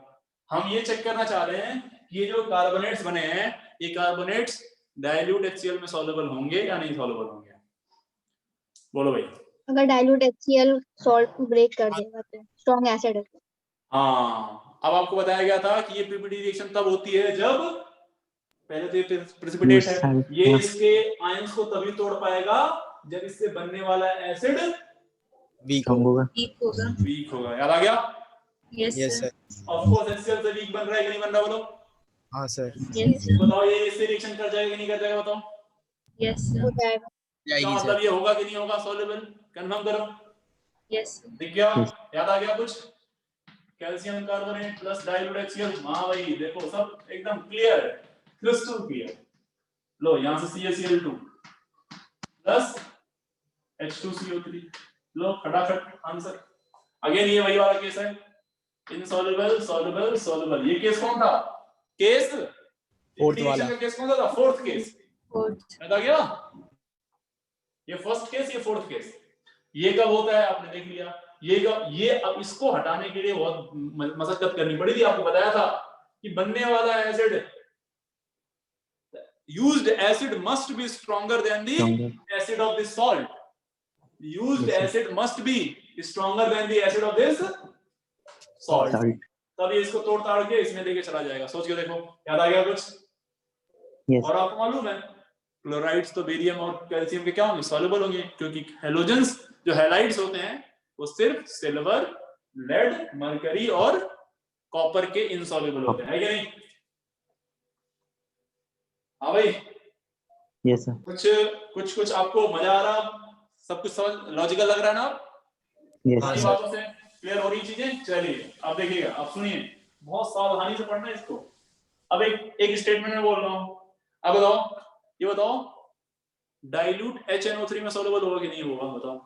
S1: हम ये चेक करना चाह रहे हैं कि ये जो कार्बोनेट्स बने हैं, ये कार्बोनेट्स डाइल्यूट HCl में सॉल्युबल होंगे या नहीं सॉल्युबल होंगे? बोलो भाई।
S3: अगर डाइल्यूट HCl सॉल्ट ब्रेक कर देगा तो स्ट्रॉन्ग एसिड है।
S1: हाँ, अब आपको बताया गया था कि ये पीपीटी रिएक्शन तब होती है जब पहले तो ये प्रेसिपिटेट है, ये इसके आयंस को तभी तोड़ पाएगा जब इससे बनने वाला एसिड
S5: वीक होगा।
S1: वीक होगा। याद आ गया?
S2: Yes
S5: yes
S2: sir.
S5: Sir.
S1: Of course HCl से वीक बन रहा है कि नहीं बन रहा? बोलो।
S5: हाँ सर।
S2: यस
S1: बताओ ये इससे रिएक्शन कर जाएगा कि नहीं कर जाएगा? बताओ।
S2: यस
S3: हो
S2: सर।
S3: जाएगा।
S1: क्या
S5: जाएगी
S1: मतलब
S5: सर।
S1: ये होगा कि नहीं होगा सॉल्युबल? कंफर्म करो।
S2: यस
S1: दिख गया? याद आ गया कुछ? Calcium carbonate plus dilute HCl। हाँ भाई देखो सब एकदम क्लियर है, क्रिस्टल क्लियर। लो यहां से CaCl2 प्लस H2CO3। लो फटाफट आंसर। अगेन ये वही वाला केस है, इनसॉल्युबल सॉल्युबल सॉल्युबल। ये केस कौन था? केस
S5: फोर्थ वाला।
S1: का केस कौन सा था? Fourth case.
S2: फोर्थ।
S1: याद आ गया? ये फर्स्ट केस, ये फोर्थ केस। ये कब होता है आपने देख लिया। ये अब इसको हटाने के लिए बहुत मशक्कत करनी पड़ी थी। आपको बताया था कि बनने वाला acid, used acid must be stronger than the acid of this salt. Used acid must be stronger than the acid of this salt. तब ये इसको तोड़ ताड़ के इसमें लेके चला जाएगा। सोच के देखो, याद आ गया कुछ? और आपको मालूम है क्लोराइड्स तो बेरियम और कैल्शियम के क्या होंगे? सॉल्युबल होंगे, क्योंकि हैलोजेंस जो हैलाइड्स होते हैं वो सिर्फ सिल्वर, लेड, मरकरी और कॉपर के इनसॉल्युबल होते हैं, है कि नहीं? हाँ भाई।
S4: Yes sir.
S1: कुछ आपको मजा आ रहा? सब कुछ समझ लॉजिकल लग रहा है ना?
S4: यस
S5: हाँ
S1: सारी
S5: सर।
S1: बातों से क्लियर हो रही चीजें? चलिए आप देखिएगा, आप सुनिए, बहुत सावधानी से पढ़ना है इसको। अब एक स्टेटमेंट में बोल रहा हूं। अब बताओ, ये बताओ डाइल्यूट HNO3 में सॉल्युबल होगा कि नहीं होगा? बताओ।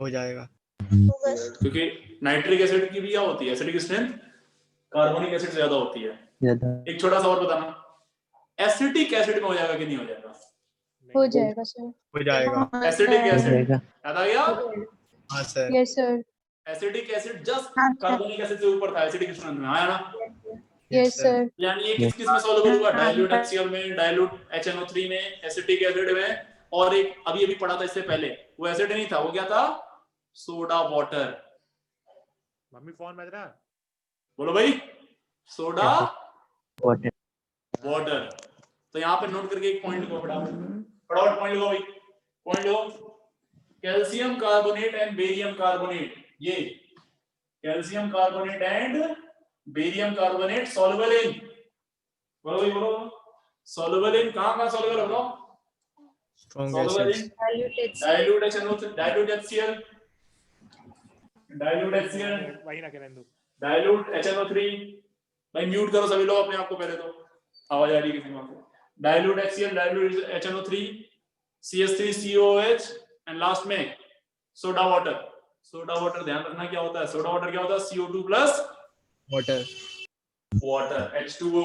S5: हो जाएगा।
S1: क्योंकि नाइट्रिक एसिड की भी क्या होती है? एसिडिक स्ट्रेंथ कार्बोनिक एसिड से ज्यादा होती है। एक छोटा सा और बताना, एसिटिक एसिड में हो जाएगा कि नहीं हो जाएगा?
S3: हो जाएगा सर।
S5: हो जाएगा।
S1: एसिडिक एसिड याद आ गया?
S5: हाँ sir.
S3: Yes sir.
S1: Acidic acid just carbonic acid से ऊपर था एसिडिक स्ट्रेंथ में, आया ना?
S3: Yes sir.
S1: यानी ये किस में सॉल्युबल हुआ? डाइल्यूट HCl में, डाइल्यूट HNO3 में, एसिटिक एसिड में, और एक अभी अभी पढ़ा था इससे पहले, वो एसिड नहीं था, वो क्या था? Soda water.
S6: मम्मी फोन बज रहा है।
S1: बोलो भाई, सोडा
S4: वाटर।
S1: वाटर। तो यहाँ पे नोट करके एक पॉइंट को फटाफट पॉइंट लो भाई, पॉइंट लो। Calcium carbonate and barium carbonate, ये calcium carbonate and barium carbonate soluble in, बोलो भाई बोलो, सॉल्युबल इन कहां सॉल्युबल हो?
S5: Strong
S1: soluble
S5: acid.
S1: In dilute HNO3, dilute HCl, dilute HCl,
S6: वही ना करें दो।
S1: Dilute HNO3। भाई म्यूट करो सभी लोग अपने आप को, पहले तो आवाज आ रही है किसी में? Dilute HCl, dilute HNO3, CH3COOH and last में सोडा वाटर। सोडा वाटर ध्यान रखना क्या होता है? सोडा वाटर क्या होता है? CO2 plus
S5: water.
S1: Water, H2O,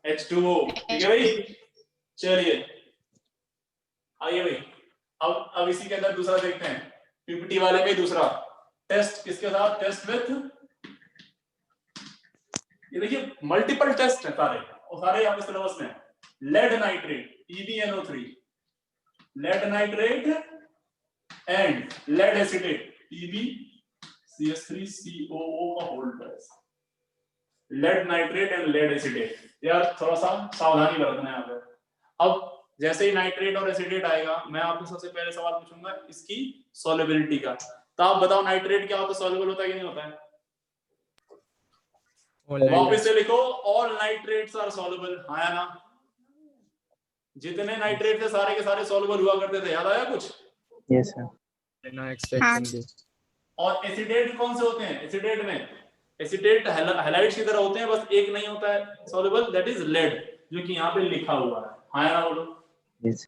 S1: H2O। ठीक है भाई? चलिए आइए भाई, अब इसी के अंदर दूसरा देखते हैं, पीपीटी वाले में दूसरा टेस्ट किसके साथ? टेस्ट विथ, ये देखिए मल्टीपल टेस्ट है सारे, और सारे यहाँ पे सिलेबस में। Lead nitrate TbNO3, lead nitrate and lead acetate TbCH3COO का whole plus, lead nitrate and lead acetate. यार थोड़ा सा सावधानी बरतना है यहाँ पे। अब जैसे ही नाइट्रेट और एसिटेट आएगा, मैं आपको सबसे पहले सवाल पूछूंगा इसकी सॉल्युबिलिटी का। तो आप बताओ नाइट्रेट क्या होता है? सॉल्युबल होता है कि नहीं होता है? वापस से लिखो, ऑल नाइट्रेट्स आर सॉल्युबल। हाँ या ना? जितने नाइट्रेट थे सारे के सारे सॉल्युबल हुआ करते थे, याद आया कुछ?
S4: Yes sir.
S5: ना एक्सपेक्ट।
S1: और एसिडेट कौन से होते हैं? एसिडेट में एसिडेट हैलाइड्स की तरह होते हैं, बस एक नहीं होता है सॉल्युबल, दैट इज लेड, जो कि यहाँ पे लिखा हुआ है। हाँ या ना बोलो?
S4: यस।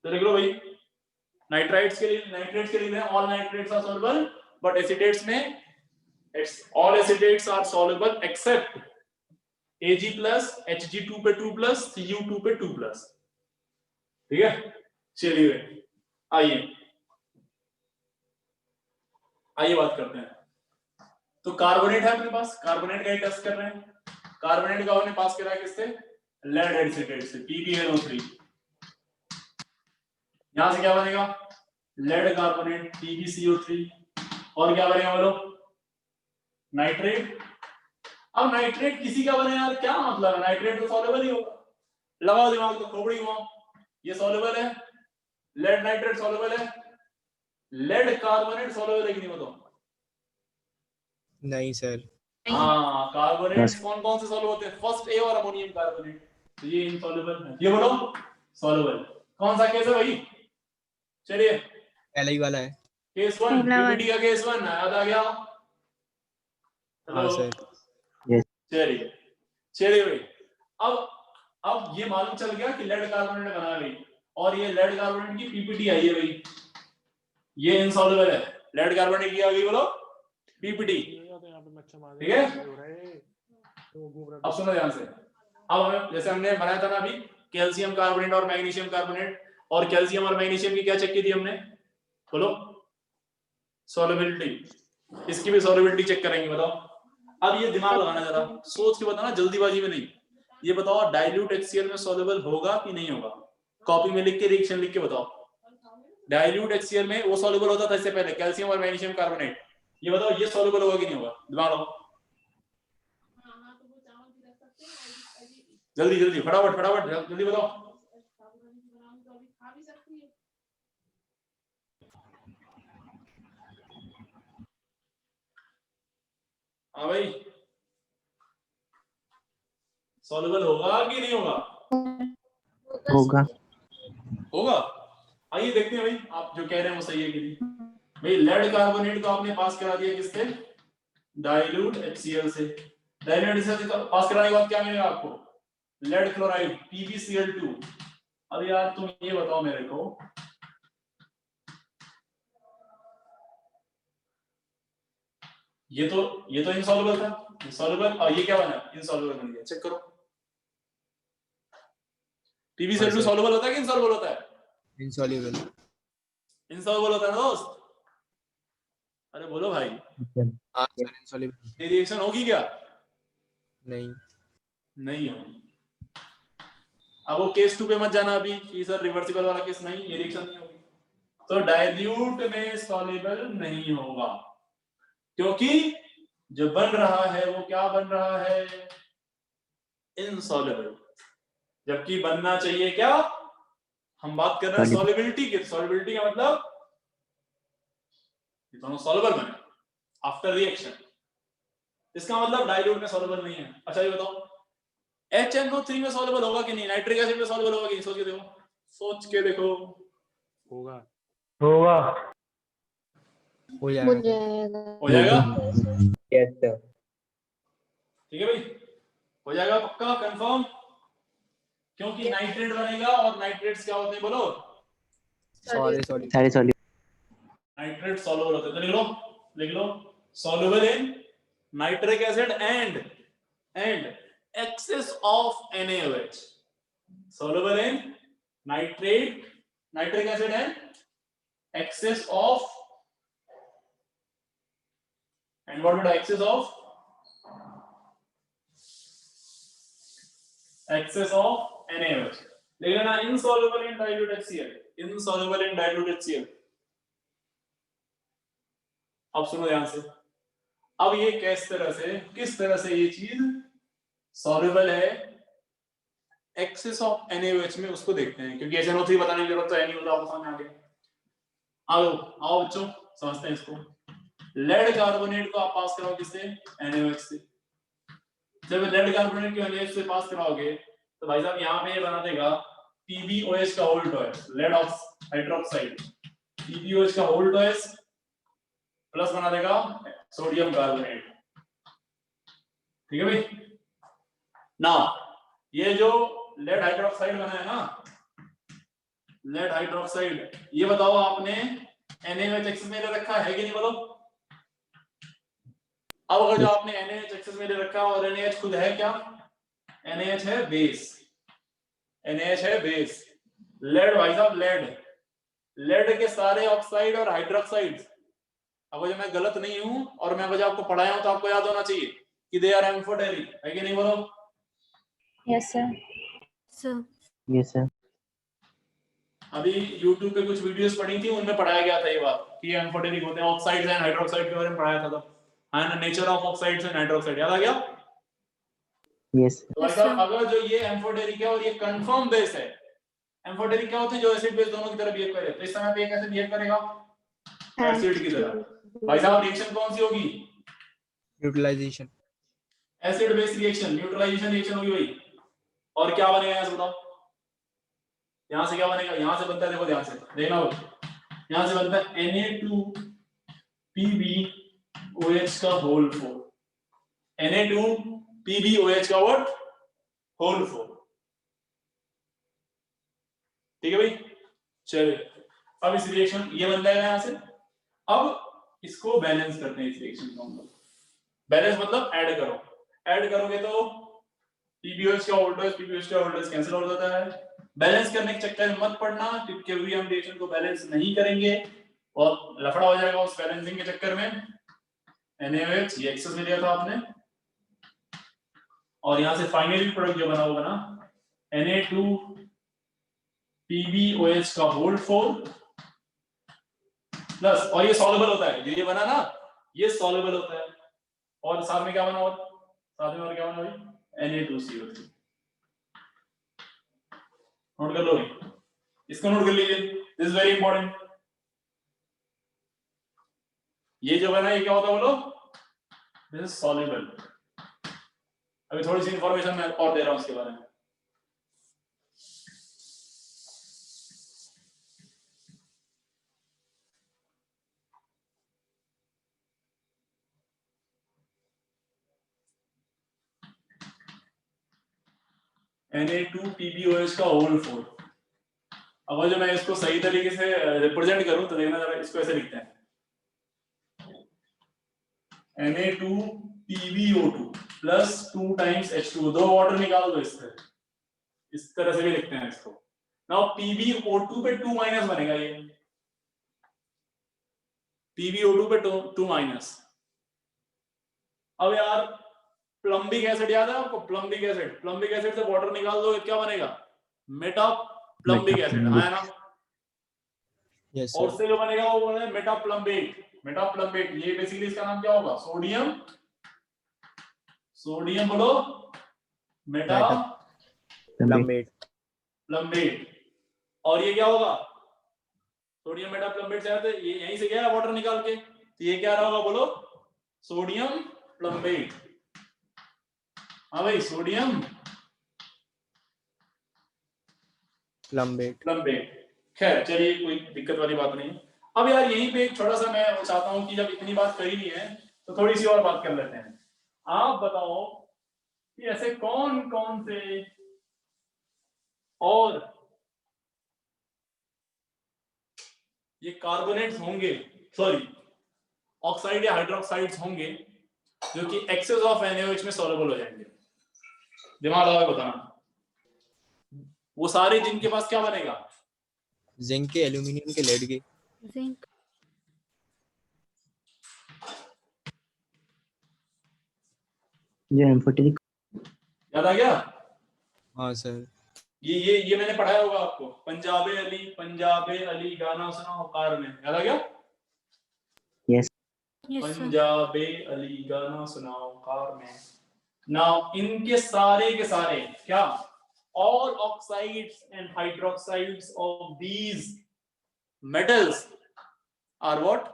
S1: तो लिख लो भाई, नाइट्राइट्स के लिए all nitrates are soluble, but acetates में all acetates are soluble except Ag+, Hg2 पे 2+, Cu2 पे 2+। ठीक है, चलिए आइए बात करते हैं। तो कार्बोनेट है अपने पास, कार्बोनेट का ही टेस्ट कर रहे हैं। कार्बोनेट का हमने पास करा है किससे? लेड एसिटेट से, PbNO3। यहां से क्या बनेगा? Lead carbonate, PbCO3। और क्या बनेगा बोलो? नाइट्रेट। अब नाइट्रेट किसी का बने यार, क्या मतलब है? नाइट्रेट तो सॉल्युबल ही होगा। लगाओ दिमाग, तो खोपड़ी घुमाओ। ये सॉल्युबल है, लेड नाइट्रेट सॉल्युबल है, लेड कार्बोनेट सॉल्युबल है कि नहीं बताओ?
S5: नहीं सर।
S1: हाँ, कार्बोनेट्स कौन कौन से सॉल्युबल होते हैं? फर्स्ट ए और अमोनियम कार्बोनेट, तो ये इनसॉल्युबल है। ये बोलो सॉल्युबल। कौन सा केस है भाई? चलिए
S5: LI वाला है।
S1: केस 1, पीपीटी का केस 1 याद आ गया?
S5: हाँ सर।
S1: चलिए भाई, अब ये मालूम चल गया कि लेड कार्बोनेट बना है भाई, और ये लेड कार्बोनेट की पीपीटी आई है भाई, ये इनसॉल्युबल है। लेड कार्बोनेट की आ गई बोलो पीपीटी, ठीक है? अब सुनो ध्यान से। अब हमें जैसे हमने बनाया था ना अभी कैल्शियम कार्बोनेट और मैग्नीशियम कार्बोनेट, और कैल्शियम और मैग्नीशियम की क्या चेक की थी हमने? बोलो सॉल्युबिलिटी। इसकी भी सॉल्युबिलिटी चेक करेंगे, बताओ। अब ये दिमाग लगाना, जरा सोच के बताना, जल्दीबाजी में नहीं। ये बताओ डाइल्यूट HCl में सॉल्युबल होगा कि नहीं होगा? कॉपी में लिख के रिएक्शन लिख के बताओ। डाइल्यूट HCl में वो सॉल्युबल होता था इससे पहले, कैल्शियम और मैग्नीशियम कार्बोनेट। ये बताओ ये सॉल्युबल होगा कि नहीं होगा? दिमाग लगाओ, जल्दी फटाफट जल्दी बताओ। हाँ भाई, सॉल्युबल होगा कि नहीं होगा? होगा। आइए देखते हैं भाई, आप जो कह रहे हैं वो सही है कि नहीं। भाई लेड कार्बोनेट को आपने पास करा दिया किससे? डाइल्यूट HCl से। डाइल्यूट HCl से पास कराने के बाद क्या मिलेगा आपको? Lead chloride, PbCl2। अब यार तुम ये बताओ मेरे को, ये तो इनसॉल्युबल था, सॉल्युबल, और ये क्या बना? इनसॉल्युबल बन गया। चेक करो, PbCl2 सॉल्युबल होता है कि इनसॉल्युबल होता है?
S5: इनसॉल्युबल।
S1: इनसॉल्युबल होता है ना दोस्त? अरे बोलो भाई।
S5: हाँ सर, इनसॉल्युबल।
S1: ये रिएक्शन होगी क्या?
S5: नहीं
S1: होगी। अब वो केस 2 पे मत जाना अभी कि सर रिवर्सिबल वाला केस नहीं, ये रिएक्शन नहीं होगी। तो डाइल्यूट में सॉल्युबल नहीं होगा, क्योंकि जो बन रहा है वो क्या बन रहा है? इनसॉल्युबल। जबकि बनना चाहिए क्या? हम बात कर रहे हैं सॉल्युबिलिटी की। सॉल्युबिलिटी का मतलब ये दोनों सॉल्युबल बने आफ्टर रिएक्शन, इसका मतलब डाइल्यूट में सॉल्युबल नहीं है। अच्छा ये बताओ HNO3 में सॉल्युबल होगा कि नहीं? नाइट्रिक एसिड में सॉल्युबल होगा कि नहीं? सोच के देखो।
S6: होगा।
S5: हो
S1: जाएगा।
S5: Yes sir.
S1: ठीक है भाई, हो जाएगा पक्का, कंफर्म? क्योंकि नाइट्रेट बनेगा, और नाइट्रेट्स क्या होते हैं बोलो?
S5: सॉरी।
S1: नाइट्रेट सॉल्युबल होते हैं। तो लिख लो soluble in nitric acid and excess of NaOH, soluble in nitric acid and excess of, and what would excess of NaOH. लेकिन ना insoluble in dilute HCl। अब सुनो ध्यान से, अब ये किस तरह से ये चीज सॉल्युबल है एक्सेस ऑफ NaOH में, उसको देखते हैं। क्योंकि HNO3 बताने की जरूरत तो है नहीं, होता आपको समझ आ गया। आओ बच्चों, समझते हैं इसको। लेड कार्बोनेट को आप पास कराओ किससे? NaOH से। जब लेड कार्बोनेट को NaOH से पास कराओगे तो भाई साहब यहाँ पे ये बना देगा PbOH का whole twice, lead hydroxide, PbOH का होल टॉयस प्लस बना देगा सोडियम कार्बोनेट। ठीक है भाई। ना ये जो लेड हाइड्रोक्साइड बना है ना, लेड हाइड्रोक्साइड। ये बताओ आपने NaOH एक्सेस में ले रखा है कि नहीं, बोलो। अब अगर जो आपने NaOH एक्सेस में ले रखा है और NaH खुद है क्या, NaH है बेस, NaH है बेस। लेड भाई साहब, लेड के सारे ऑक्साइड और हाइड्रोक्साइड, अगर जो मैं गलत नहीं हूं और मैं वजह आपको पढ़ाया हूं तो आपको याद होना चाहिए कि दे आर एम्फोटेरिक, है कि नहीं, बोलो।
S2: Yes, sir.
S3: Sir.
S4: Yes, sir.
S1: अभी YouTube पे कुछ वीडियोस पढ़ी थी, उनमें पढ़ाया गया था ये बात कि एम्फोटेरिक होते हैं। ऑक्साइड्स एंड हाइड्रोक्साइड के बारे में पढ़ाया था तब, and nature of oxides and hydroxide, याद आ गया।
S4: Yes, sir.
S1: तो भाई साहब, अगर जो ये एम्फोटेरिक है और ये कंफर्म बेस है, एम्फोटेरिक क्या होते हैं, जो एसिड बेस दोनों की तरह बिहेव करे, तो इस समय पे ये कैसे बिहेव करेगा, एसिड की तरह। भाई साहब, रिएक्शन कौन सी होगी,
S5: neutralization.
S1: Acid base reaction, neutralization reaction होगी भाई। और क्या बनेगा यहाँ से बताओ, यहाँ से क्या बनेगा, यहाँ से बनता है, देखो ध्यान से देखना, यहाँ से बनता है Na2PbOH का होल 4, Na2PbOH का व्हाट, होल 4। ठीक है भाई, चलिए अब इस रिएक्शन ये बन जाएगा यहाँ से। अब इसको बैलेंस करते हैं, इस रिएक्शन को हम लोग। बैलेंस मतलब ऐड करो, ऐड करोगे तो PbOH का वोल्टेज कैंसिल हो जाता है। बैलेंस करने के चक्कर में मत पड़ना, क्योंकि अभी हम रिएक्शन को बैलेंस नहीं करेंगे और लफड़ा हो जाएगा उस बैलेंसिंग के चक्कर में। NaOH ये एक्सेस में लिया था आपने, और यहां से फाइनली प्रोडक्ट जो बना होगा ना, Na2PbOH का होल 4 प्लस, और ये सॉल्युबल होता है, जो ये बना ना ये सॉल्युबल होता है, और साथ में क्या बना, और साथ में और क्या बना भाई, Na2CO3। नोट कर लो भाई, इसको नोट कर लीजिए, दिस इज वेरी इंपॉर्टेंट। ये जो बना ये क्या होता है बोलो, दिस इज सॉल्युबल। अभी थोड़ी सी इंफॉर्मेशन मैं और दे रहा हूं इसके बारे में। Na2PbOH का होल 4। अब जो मैं इसको सही तरीके से रिप्रेजेंट करूं तो देखना जरा, इसको ऐसे लिखते हैं, Na2PbO2 प्लस 2 टाइम्स H2, दो वाटर निकाल दो इससे, इस तरह से भी लिखते हैं इसको। नाउ PbO2 पे 2 माइनस बनेगा, ये PbO2 पे 2 माइनस। अब यार प्लम्बिक एसिड याद है आपको, प्लम्बिक एसिड से वाटर निकाल दो, क्या बनेगा, मेटा प्लम्बिक एसिड, है ना।
S5: यस
S1: और
S5: सर।
S1: उससे जो बनेगा वो बनेगा मेटाप्लम्बेट। ये बेसिकली इसका नाम क्या होगा, सोडियम बोलो, मेटा प्लम्बेट। और ये क्या होगा, सोडियम मेटा प्लम्बेट से आते, ये यहीं से गया वाटर निकाल के, तो ये क्या रहा होगा बोलो, सोडियम प्लम्बेट। हाँ भाई, सोडियम प्लम्बेट। खैर चलिए, कोई दिक्कत वाली बात नहीं। अब यार यहीं पे थोड़ा सा मैं चाहता हूं कि जब इतनी बात करी नहीं है तो थोड़ी सी और बात कर लेते हैं। आप बताओ कि ऐसे कौन कौन से और ये कार्बोनेट्स होंगे, सॉरी ऑक्साइड या हाइड्रोक्साइड्स होंगे जो कि एक्सेस ऑफ NaOH में सॉल्युबल हो जाएंगे। दिमाग लगा के बताना, वो सारे जिनके पास क्या बनेगा,
S5: जिंक के, एल्यूमिनियम के, लेड के।
S3: Zinc.
S4: ये एम्फोटेरिक।
S1: याद आ गया।
S5: हाँ सर।
S1: ये मैंने पढ़ाया होगा आपको, पंजाबे अली गाना सुना कार में, याद आ गया।
S4: Yes.
S3: Yes, sir.
S1: पंजाबे अली गाना सुनाओ कार में। नाउ इनके सारे के सारे क्या, all oxides and hydroxides of these metals are what,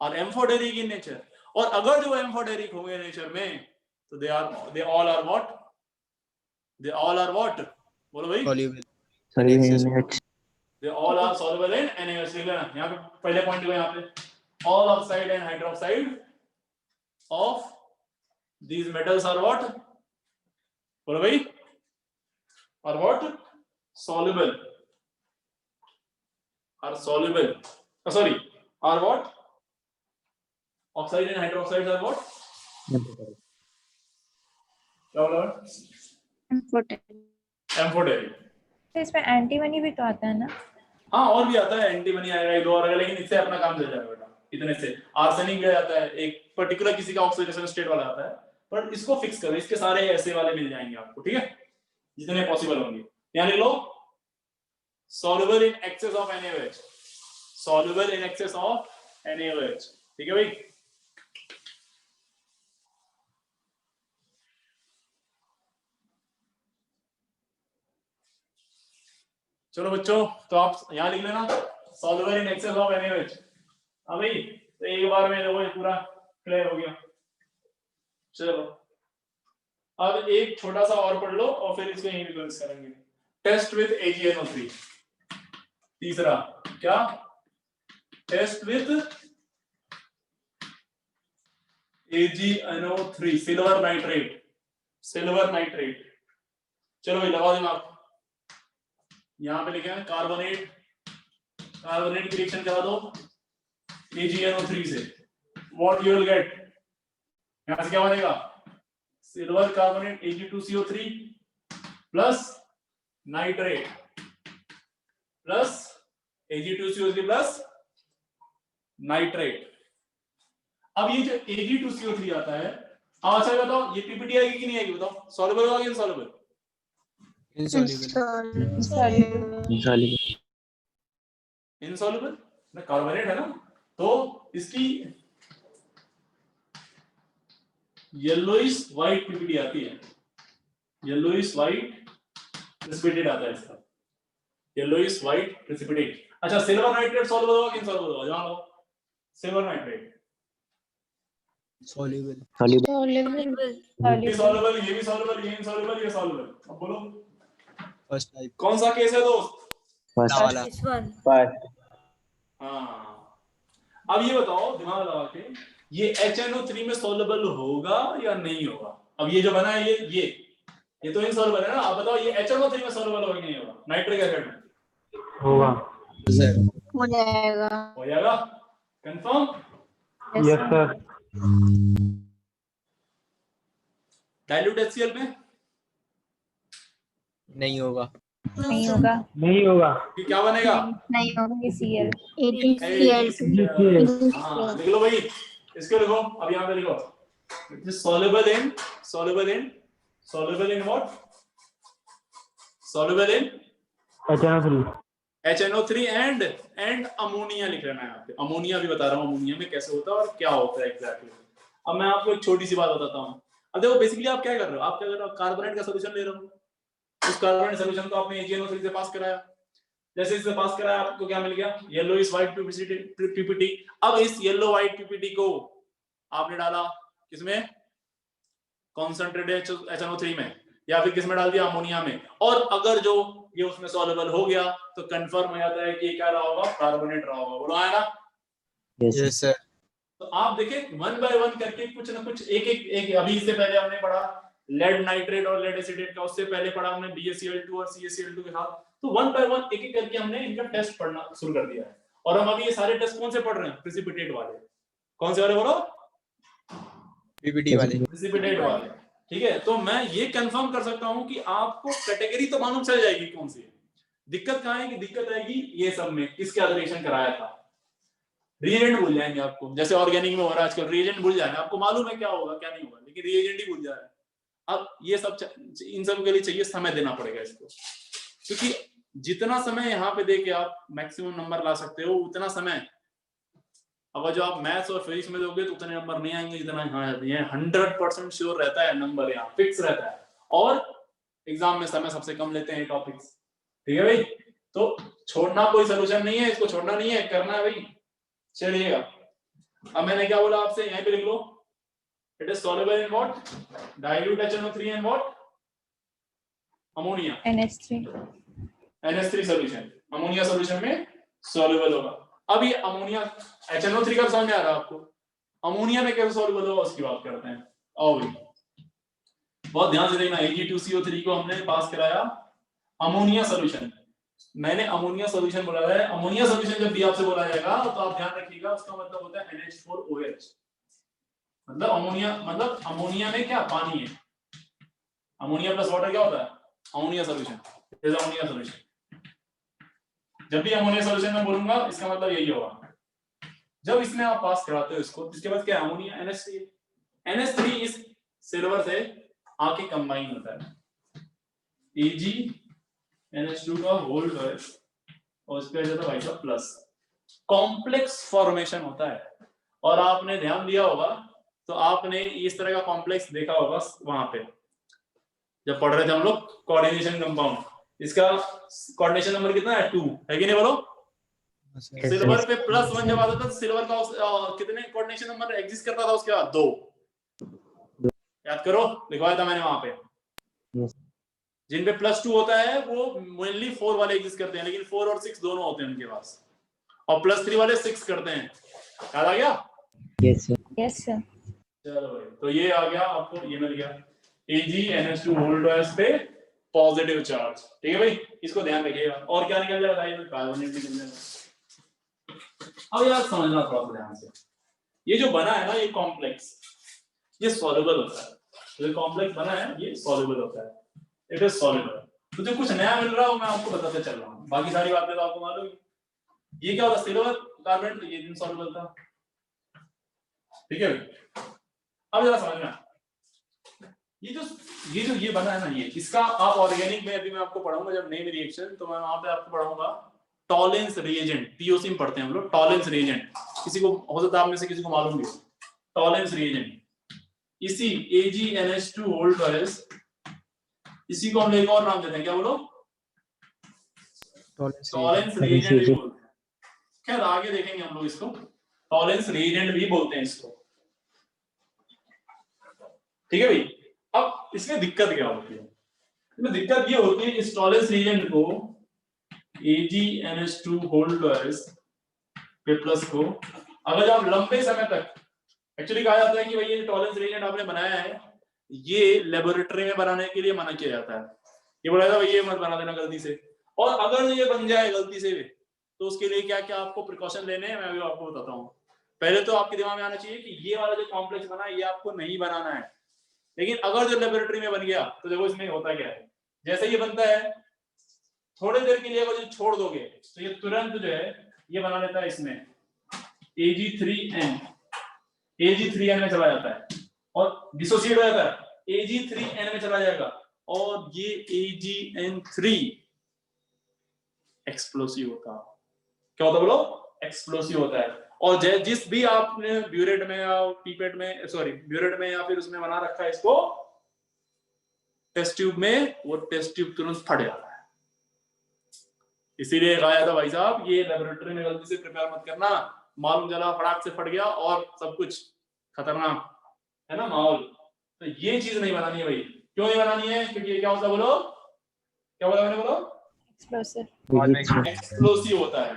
S1: are amphoteric in nature। और अगर जो amphoteric होंगे नेचर में तो they all are what, बोलो भाई,
S5: soluble.
S4: NaOH.
S1: they all are soluble in NaOH। यहाँ पे पहले पॉइंट को, यहाँ पे all oxide and hydroxide of these metals are what, बोलो भाई, are what, soluble are soluble, sorry, are what? Oxide and hydroxides are what? क्या बोला? एम्फोटेरिक।
S2: तो इसमें एंटीमनी भी तो आता है ना?
S1: हाँ और भी आता है, एंटीमनी आएगा, एक दो और आएगा, लेकिन इससे अपना काम चल जाएगा बेटा। इतने से आर्सेनिक भी आता है, एक पर्टिकुलर किसी का ऑक्सीडेशन स्टेट वाला आता है, पर इसको फिक्स करो, इसके सारे ऐसे वाले मिल जाएंगे आपको, ठीक है, जितने पॉसिबल होंगे। यहाँ लिख लो soluble in excess of NaOH, soluble in excess of NaOH, ठीक है भाई। चलो बच्चों, तो आप यहाँ लिख लेना soluble in excess of NaOH। हाँ भाई, तो एक बार में देखो ये पूरा क्लियर हो गया। चलो अब एक छोटा सा और पढ़ लो और फिर इसको यहीं रिवर्स करेंगे। Test with AgNO3। तीसरा क्या? Test with AgNO3, silver nitrate, silver nitrate. चलो भाई लगाओ दिमाग, यहाँ पे लिखे हैं कार्बोनेट, कार्बोनेट की रिएक्शन करा दो AgNO3 से, व्हाट यू विल गेट, यहाँ से क्या बनेगा? Silver carbonate Ag2CO3 plus nitrate plus Ag2CO3 plus nitrate. अब ये जो Ag2CO3 आता है, अच्छा बताओ ये पीपीटी आएगी कि नहीं आएगी, बताओ, सॉल्युबल होगा कि इनसॉल्युबल? इनसॉल्युबल ना, कार्बोनेट है ना, तो इसकी येलोइश व्हाइट पीपीटी आती है, येलोइश व्हाइट प्रेसिपिटेट आता है इसका, येलोइश व्हाइट प्रेसिपिटेट। अच्छा सिल्वर नाइट्रेट सॉल्युबल होगा कि इनसॉल्युबल होगा, जान लो। सिल्वर नाइट्रेट
S5: soluble,
S1: ये भी सॉल्युबल, ये भी सॉल्युबल, ये इनसॉल्युबल, ये सॉल्युबल। अब बोलो
S5: first type,
S1: कौन सा केस है दोस्त?
S5: वाला,
S1: हाँ, अब ये बताओ दिमाग लगा के, ये HNO3 में सॉल्युबल होगा या नहीं होगा? अब ये जो बना है ये तो इनसॉल्युबल है ना, आप बताओ ये HNO3 में सॉल्युबल होगा कि नहीं होगा? नाइट्रिक एसिड में
S7: होगा,
S5: sir,
S3: हो जाएगा।
S1: हो जाएगा, confirm?
S7: Yes sir.
S1: Dilute HCl में
S5: नहीं होगा,
S2: नहीं होगा,
S7: नहीं होगा,
S1: कि क्या बनेगा?
S3: नहीं होगा।
S2: AgCl।
S3: AgCl2।
S1: हाँ लिख लो भाई, इसको लिखो, अब यहाँ पे लिखो, it is soluble in what? Soluble in HNO3 and ammonia लिख लेना है यहाँ पे। अमोनिया भी बता रहा हूँ, अमोनिया में कैसे होता है और क्या होता है एग्जैक्टली। अब मैं आपको एक छोटी सी बात बताता हूँ। अब देखो बेसिकली आप क्या कर रहे हो, आप क्या कर रहे हो, कार्बोनेट का सोल्यूशन ले रहे हो, उस कार्बोनेट सोल्यूशन को आपने AgNO3 से पास कराया, जैसे इससे पास कराया आपको क्या मिल गया? Yellowish white PPT. अब इस येलो व्हाइट पीपीटी को आपने डाला किसमें? कॉन्सेंट्रेटेड HNO3 में, या फिर किसमें डाल दिया? अमोनिया में। और अगर जो ये उसमें सॉल्युबल हो गया तो कंफर्म हो जाता है कि ये क्या रहा होगा? कार्बोनेट रहा होगा। बोलो आया ना?
S5: yes sir,
S1: तो आप देखें वन बाय वन करके कुछ ना कुछ एक अभी इससे पहले हमने पढ़ा लेड नाइट्रेट और लेड एसिडेट का, उससे पहले पढ़ा हमने BaCl2 और CaCl2 के साथ। तो वन बाय वन एक एक करके हमने इनका टेस्ट पढ़ना शुरू कर दिया है। और हम अभी ये सारे टेस्ट कौन से पढ़ रहे हैं? प्रेसिपिटेट वाले। कौन से वाले बोलो?
S5: PPT वाले,
S1: प्रेसिपिटेट वाले, ठीक है। तो मैं ये कंफर्म कर सकता हूं कि आपको कैटेगरी तो मालूम चल जाएगी कौन सी है। दिक्कत कहां है? कि दिक्कत आएगी ये सब में, किसके रिएक्शन कराया था। रिएजेंट भूल जाएंगे आपको, जैसे ऑर्गेनिक में हो रहा है आजकल, रिएजेंट भूल जाना। आपको मालूम है क्या होगा क्या नहीं होगा, लेकिन रिएजेंट ही भूल जा रहा है। अब ये सब इन सब के लिए चाहिए समय देना पड़ेगा इसको, क्योंकि जितना समय यहाँ पे दे के आप मैक्सिमम नंबर ला सकते हो उतना समय अगर जो आप मैथ्स और फिजिक्स में दोगे तो उतने नंबर नहीं आएंगे जितना यहाँ आते हैं। 100% श्योर रहता है नंबर, यहाँ फिक्स रहता है। और एग्जाम में समय सबसे कम लेते हैं टॉपिक्स, ठीक है भाई। तो छोड़ना कोई सोल्यूशन नहीं है, इसको छोड़ना नहीं है, करना है भाई। चलिएगा, अब मैंने क्या बोला आपसे, यहीं पे लिख लो, it is soluble in what? Dilute HNO3 and what? Ammonia, NH3 solution, ammonia solution में सॉल्युबल होगा। अब ये अमोनिया HNO3 का समझ आ रहा है आपको? अमोनिया में कैसे सॉल्युबल होगा उसकी बात करते हैं। आओ भाई बहुत ध्यान से देखना, Ag2CO3 को हमने पास कराया अमोनिया सॉल्यूशन, मैंने अमोनिया सॉल्यूशन बोला है। अमोनिया सॉल्यूशन जब भी आपसे बोला जाएगा तो आप ध्यान रखिएगा, उसका मतलब होता है NH4OH। मतलब अमोनिया में क्या पानी है, अमोनिया प्लस वाटर क्या होता है, ammonia solution. Is ammonia solution. जब भी अमोनिया सॉल्यूशन में बोलूंगा इसका मतलब यही होगा। जब इसमें आप पास कराते हो इसको, इसके बाद क्या अमोनिया NH3। NH3 इस सिल्वर से आके कंबाइन होता है, AgNH2 का होल है और इस पे आ जाता है भाई साहब प्लस। कॉम्प्लेक्स फॉर्मेशन होता है। और आपने ध्यान दिया होगा तो आपने इस तरह का कॉम्प्लेक्स देखा होगा वहां पे जब पढ़ रहे थे हम लोग कोऑर्डिनेशन कंपाउंड। इसका कोऑर्डिनेशन नंबर कितना है, 2 है कि नहीं बोलो।
S5: सर
S1: सिल्वर पे +1 जब आता था तो सिल्वर का कितने कोऑर्डिनेशन नंबर एग्जिस्ट करता था उसके बाद, 2। याद करो, लिखवाया था मैंने वहां पे।
S4: Yes.
S1: जिन पे +2 होता है वो मेनली 4 वाले एग्जिस्ट करते हैं, लेकिन 4 और 6 दोनों होते हैं उनके पास, और +3 वाले 6 करते हैं। याद आ गया?
S4: Yes, sir.
S2: Yes sir.
S1: चलो भाई, तो ये आ गया आपको, ये मिल गया AgNH2 होल्ड पे पॉजिटिव चार्ज। ठीक है भाई, इसको ध्यान रखिएगा। और क्या निकल जाएगा, ये कार्बोनेट निकल जाएगा। अब यार समझना थोड़ा सा ध्यान से, ये जो बना है ना ये कॉम्प्लेक्स, ये सॉल्युबल होता है। जो कॉम्प्लेक्स बना है ये सॉल्युबल होता है, इट इज सॉल्युबल। तो जो कुछ नया मिल रहा है वो मैं आपको बताते चल रहा हूँ, बाकी सारी बातें तो आपको मालूम है। ये क्या होता है, सिल्वर कार्बोनेट, ये इनसॉल्युबल था। ठीक है, अब जरा समझना, ये बना है ना, ये इसका आप ऑर्गेनिक में अभी मैं आपको पढ़ाऊंगा जब नेम रिएक्शन, तो मैं वहां पे आपको पढ़ाऊंगा टॉलेंस रिएजेंट। टीओसी में पढ़ते हैं हम लोग टॉलेंस रिएजेंट। किसी को हो सकता है आप में से किसी को मालूम भी हो टॉलेंस रिएजेंट। इसी AgNH2 होल्ड वायरस, इसी को हम एक और नाम देते हैं, क्या बोलो, टॉलेंस रिएजेंट भी बोलते हैं। खैर आगे देखेंगे हम लोग इसको, टॉलेंस रिएजेंट भी बोलते हैं इसको। ठीक है भाई, अब इसमें दिक्कत क्या होती है, इसमें दिक्कत ये होती है इस टॉलेंस रिएजेंट को AgNH2 होल्ड वायरस पे प्लस को अगर आप लंबे समय तक, एक्चुअली कहा जाता है कि भाई ये टॉलेंस रिएजेंट आपने बनाया है ये लेबोरेटरी में बनाने के लिए मना किया जाता है। ये बोला जाता है ये मत बना देना गलती से, और अगर ये बन जाए गलती से भी तो उसके लिए क्या क्या आपको प्रिकॉशन लेने हैं मैं अभी आपको बताता हूँ। पहले तो आपके दिमाग में आना चाहिए कि ये वाला जो कॉम्प्लेक्स बना है ये आपको नहीं बनाना है, लेकिन अगर जो लेबोरेटरी में बन गया तो देखो इसमें होता क्या है। जैसे ये बनता है थोड़ी देर के लिए अगर जो छोड़ दोगे तो ये तुरंत जो है ये बना लेता है इसमें Ag3N में चला जाता है और डिसोसिएट हो जाता है, Ag3N में चला जाएगा और ये AgN3 एक्सप्लोसिव होता है। क्या होता है बोलो, एक्सप्लोसिव होता है। और जिस भी आपने ब्यूरेट में या पीपेट में, सॉरी ब्यूरेट में या फिर उसमें बना रखा है इसको टेस्ट ट्यूब में, वो टेस्ट ट्यूब तुरंत फट जाता है। इसीलिए कहा जाता भाई साहब ये लेबोरेटरी में गलती से प्रिपेयर मत करना, मालूम चला फटाक से फट गया और सब कुछ खतरनाक है ना माहौल। तो ये चीज नहीं बनानी है भाई। क्यों नहीं बनानी है, क्योंकि ये क्या होता है बोलो, क्या बोला मैंने, बोलो
S2: एक्सप्लोसिव।
S1: एक्सप्लोसिव होता है।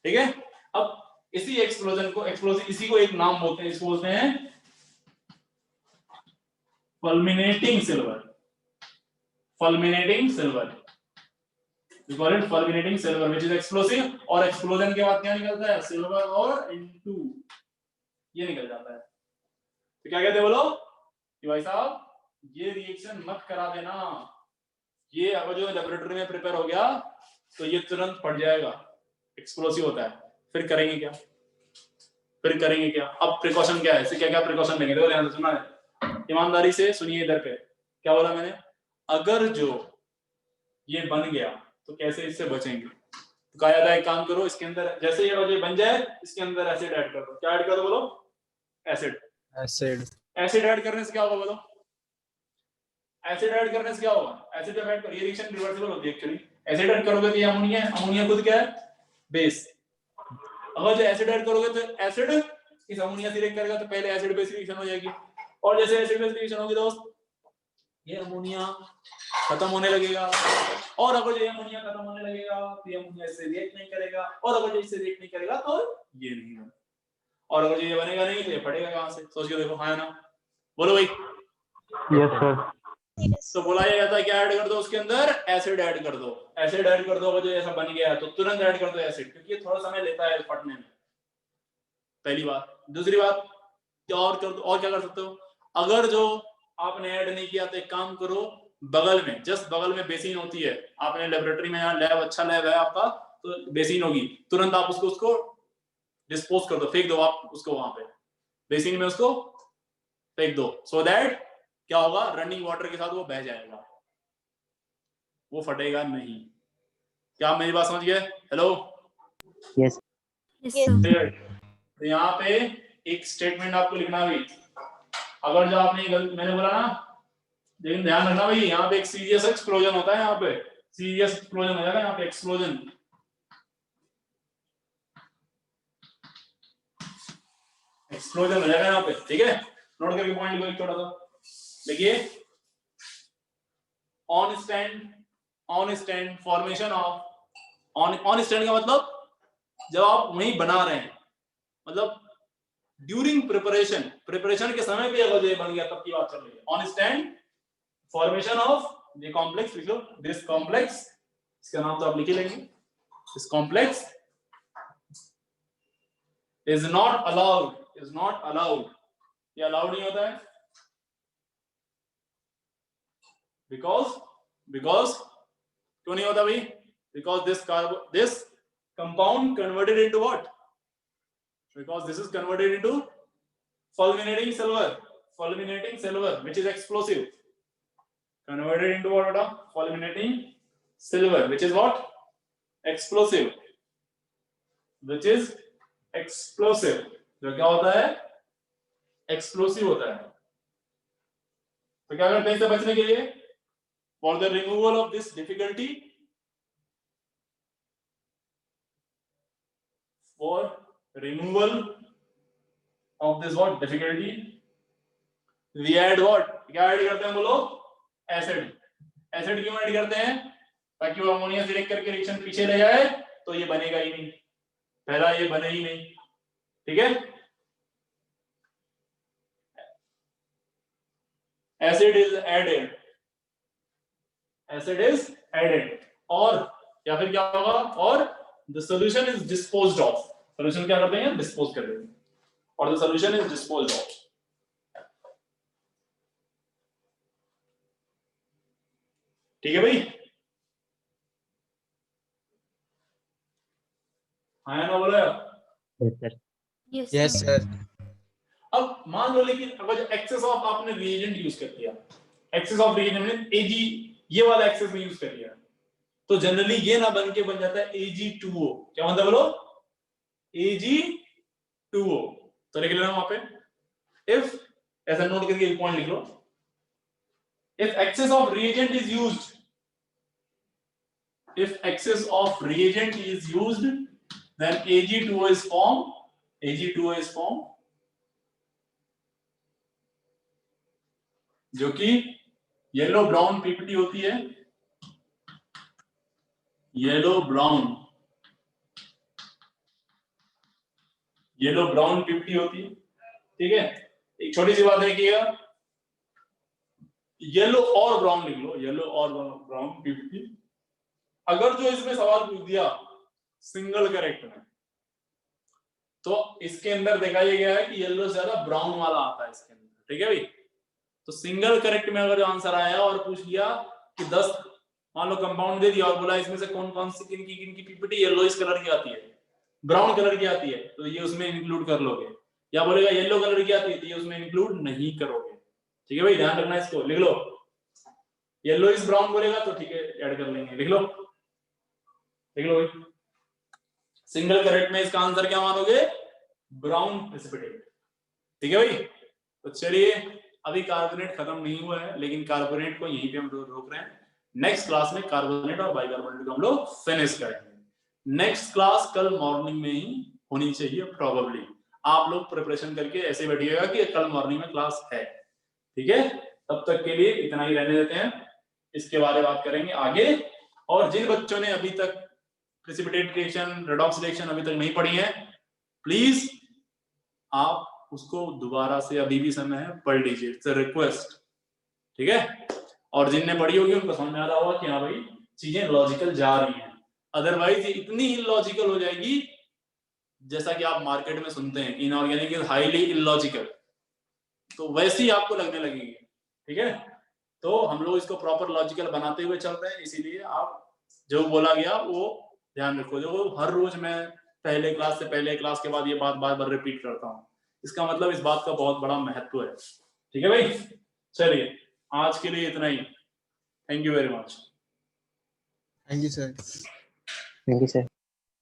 S1: ठीक है, अब इसी एक्सप्लोजन को, एक्सप्लोसिव इसी को एक नाम बोलते हैं, इसको बोलते हैं fulminating silver. Fulminating silver, we call it fulminating silver which is explosive। और एक्सप्लोजन के बाद क्या निकलता है, सिल्वर और N2 ये निकल जाता है। तो क्या कहते हैं बोलो कि भाई साहब ये रिएक्शन मत करा देना, ये अगर जो लेबोरेटरी में प्रिपेयर हो गया तो ये तुरंत फट जाएगा, एक्सप्लोसिव होता है। फिर करेंगे क्या, फिर करेंगे क्या, अब प्रिकॉशन क्या है, इससे क्या क्या प्रिकॉशन लेंगे, देखो ध्यान से सुनना है, ईमानदारी से सुनिए। इधर पे क्या बोला मैंने, अगर जो ये बन गया तो कैसे इससे बचेंगे। तो कहा जाता है एक काम करो, इसके अंदर जैसे ये बन जाए इसके अंदर एसिड ऐड कर दो। क्या ऐड कर दो बोलो, एसिड। एसिड ऐड करने से क्या होगा बोलो, एसिड ऐड करने से क्या होगा, एसिड जब ऐड करो ये रिएक्शन रिवर्सिबल होती है एक्चुअली। एसिड ऐड करोगे तो ये अमोनिया, अमोनिया खुद क्या है, बेस। अगर जो एसिड ऐड करोगे तो एसिड इस अमोनिया से रिएक्ट करेगा तो पहले एसिड बेस रिएक्शन हो जाएगी, और जैसे एसिड बेस रिएक्शन होगी दोस्त ये अमोनिया खत्म होने लगेगा, और अगर ये अमोनिया खत्म होने लगेगा तो ये अमोनिया इससे रिएक्ट नहीं करेगा, और अगर ये इससे रिएक्ट नहीं करेगा तो ये नहीं बनेगा, और अगर ये बनेगा नहीं तो ये फटेगा कहां से, सोच के देखो। हाँ ना, बोलो भाई।
S7: Yes sir.
S1: तो बोला जाता है क्या ऐड कर दो उसके अंदर, एसिड ऐड कर दो। एसिड ऐड कर दो, अगर जो ऐसा बन गया तो तुरंत ऐड कर दो एसिड, क्योंकि ये थोड़ा समय लेता है फटने में। पहली बात। दूसरी बात क्या और कर दो, और क्या कर सकते हो, अगर जो आपने ऐड नहीं किया तो एक काम करो, बगल में, जस्ट बगल में बेसिन होती है, आपने लेबोरेटरी में, यहाँ लैब, अच्छा लैब है आपका, तो बेसिन होगी, तुरंत आप उसको डिस्पोज कर दो, फेंक दो आप उसको वहां पे बेसिन में, उसको फेंक दो, सो दैट क्या होगा, रनिंग वाटर के साथ वो बह जाएगा, वो फटेगा नहीं। क्या आप मेरी बात समझ गए? Hello,
S4: Yes.
S1: तो यहाँ पे एक स्टेटमेंट आपको लिखना भी, अगर जो आपने मैंने बोला ना, लेकिन ध्यान रखना भाई, यहाँ पे एक सीरियस एक्सप्लोजन होता है, यहाँ पे सीरियस एक्सप्लोजन हो जाएगा, यहाँ पे एक्सप्लोजन, एक्सप्लोजन हो जाएगा यहाँ पे, ठीक है? नोट करके पॉइंट लिखो एक छोटा सा, देखिए, on stand formation of, on stand का मतलब जब आप वहीं बना रहे हैं, मतलब ड्यूरिंग प्रिपरेशन के समय पे अगर ये बन गया तब की बात चल रही है। On stand formation of the complex, लिख लो दिस कॉम्प्लेक्स, इसका नाम तो आप लिख ही लेंगे, this complex is not allowed, ये अलाउड नहीं होता है, बिकॉज क्यों नहीं होता भाई? Because this compound converted into what? Because this is converted into fulminating silver, which is explosive. Converted into what? Fulminating silver, which is what? Explosive. Which is explosive. जो क्या होता है? Explosive होता है। तो क्या करते हैं इससे बचने के लिए? For the removal of this difficulty, for removal of this what difficulty, we add what? क्या ऐड करते हैं बोलो? एसिड क्यों ऐड करते हैं? ताकि वो अमोनिया से रिएक्ट करके रिएक्शन पीछे ले जाए, तो ये बनेगा ही नहीं, पहला ये बने ही नहीं, ठीक है? एसिड इज एडेड, और या फिर क्या होगा, और the solution is disposed of, solution क्या करते हैं? डिस्पोज कर देते हैं, और the solution is disposed of, ठीक है भाई? हाँ या ना बोलो यार?
S4: Yes, sir.
S5: Yes, sir.
S1: अब मान लो, लेकिन अगर एक्सेस ऑफ आपने रिएजेंट यूज कर दिया, एक्सेस ऑफ रिएजेंट में Ag, ये वाला एक्सेस में यूज कर दिया, तो जनरली ये ना बन के बन जाता है Ag2O, क्या बनता है बोलो? Ag2O, तो लिख लेना वहां पे, इफ, ऐसा नोट करके एक पॉइंट लिख लो, if excess of reagent is used, then Ag2O is formed, जो कि येलो ब्राउन पीपीटी होती है, येलो ब्राउन पीपीटी होती है, ठीक है? एक छोटी सी बात देखिएगा, येलो और ब्राउन लिख लो, येलो और ब्राउन पीपीटी। अगर जो इसमें सवाल पूछ दिया सिंगल करेक्ट में, तो इसके अंदर देखा ये गया है कि येलो से ज्यादा ब्राउन वाला आता है इसके अंदर, ठीक है भाई? तो सिंगल करेक्ट में अगर आंसर आया और पूछ लिया कि 10 मान लो कंपाउंड दे दिया और बोला इसमें से कौन कौन सी किन की पीपीटी येलोइश कलर की आती है, ब्राउन कलर की आती है, तो ये उसमें इंक्लूड कर लोगे, या बोलेगा येलो कलर की आती है तो ये उसमें इंक्लूड नहीं करोगे, ठीक है भाई? ध्यान रखना, इसको लिख लो, येलोइश ब्राउन बोलेगा तो ठीक है ऐड कर लेंगे, लिख लो भाई। सिंगल करेक्ट में इसका आंसर क्या मानोगे? ब्राउन प्रेसिपिटेट, ठीक है भाई? तो चलिए, अभी कार्बोनेट खत्म नहीं हुआ है, लेकिन कार्बोनेट को यहीं पे हम रोक रहे हैं, नेक्स्ट क्लास में कार्बोनेट और बाइकार्बोनेट को हम लोग फिनिश करेंगे। नेक्स्ट क्लास कल मॉर्निंग में ही होनी चाहिए प्रोबेबली, आप लोग प्रिपरेशन करके ऐसे बैठिएगा कि कल मॉर्निंग में क्लास है, ठीक है? तब तक के लिए इतना ही रहने देते हैं, इसके बारे में बात करेंगे आगे। और जिन बच्चों ने अभी तक प्रेसिपिटेट रिएक्शन, रेडॉक्स रिएक्शन अभी तक नहीं पढ़ी है, प्लीज आप उसको दोबारा से, अभी भी समय है, पढ़ लीजिए, इट्स अ रिक्वेस्ट, ठीक है? और जिनने पढ़ी होगी उनको समझ में आ रहा होगा कि हाँ भाई चीजें लॉजिकल जा रही हैं। अदरवाइज ये इतनी इलॉजिकल हो जाएगी जैसा कि आप मार्केट में सुनते हैं इनऑर्गेनिक इज हाईली इलॉजिकल, तो वैसे ही आपको लगने लगेगी। ठीक है, तो हम लोग इसको प्रॉपर लॉजिकल बनाते हुए चल रहे हैं, इसीलिए आप जो बोला गया वो ध्यान रखो। देखो हर रोज मैं पहले क्लास से पहले क्लास के बाद ये बात बार बार रिपीट करता हूँ, इसका मतलब इस बात का बहुत बड़ा महत्व है। ठीक है भाई, चलिए आज के लिए इतना ही। Thank you very much.
S5: Thank you sir.
S4: Thank you, sir.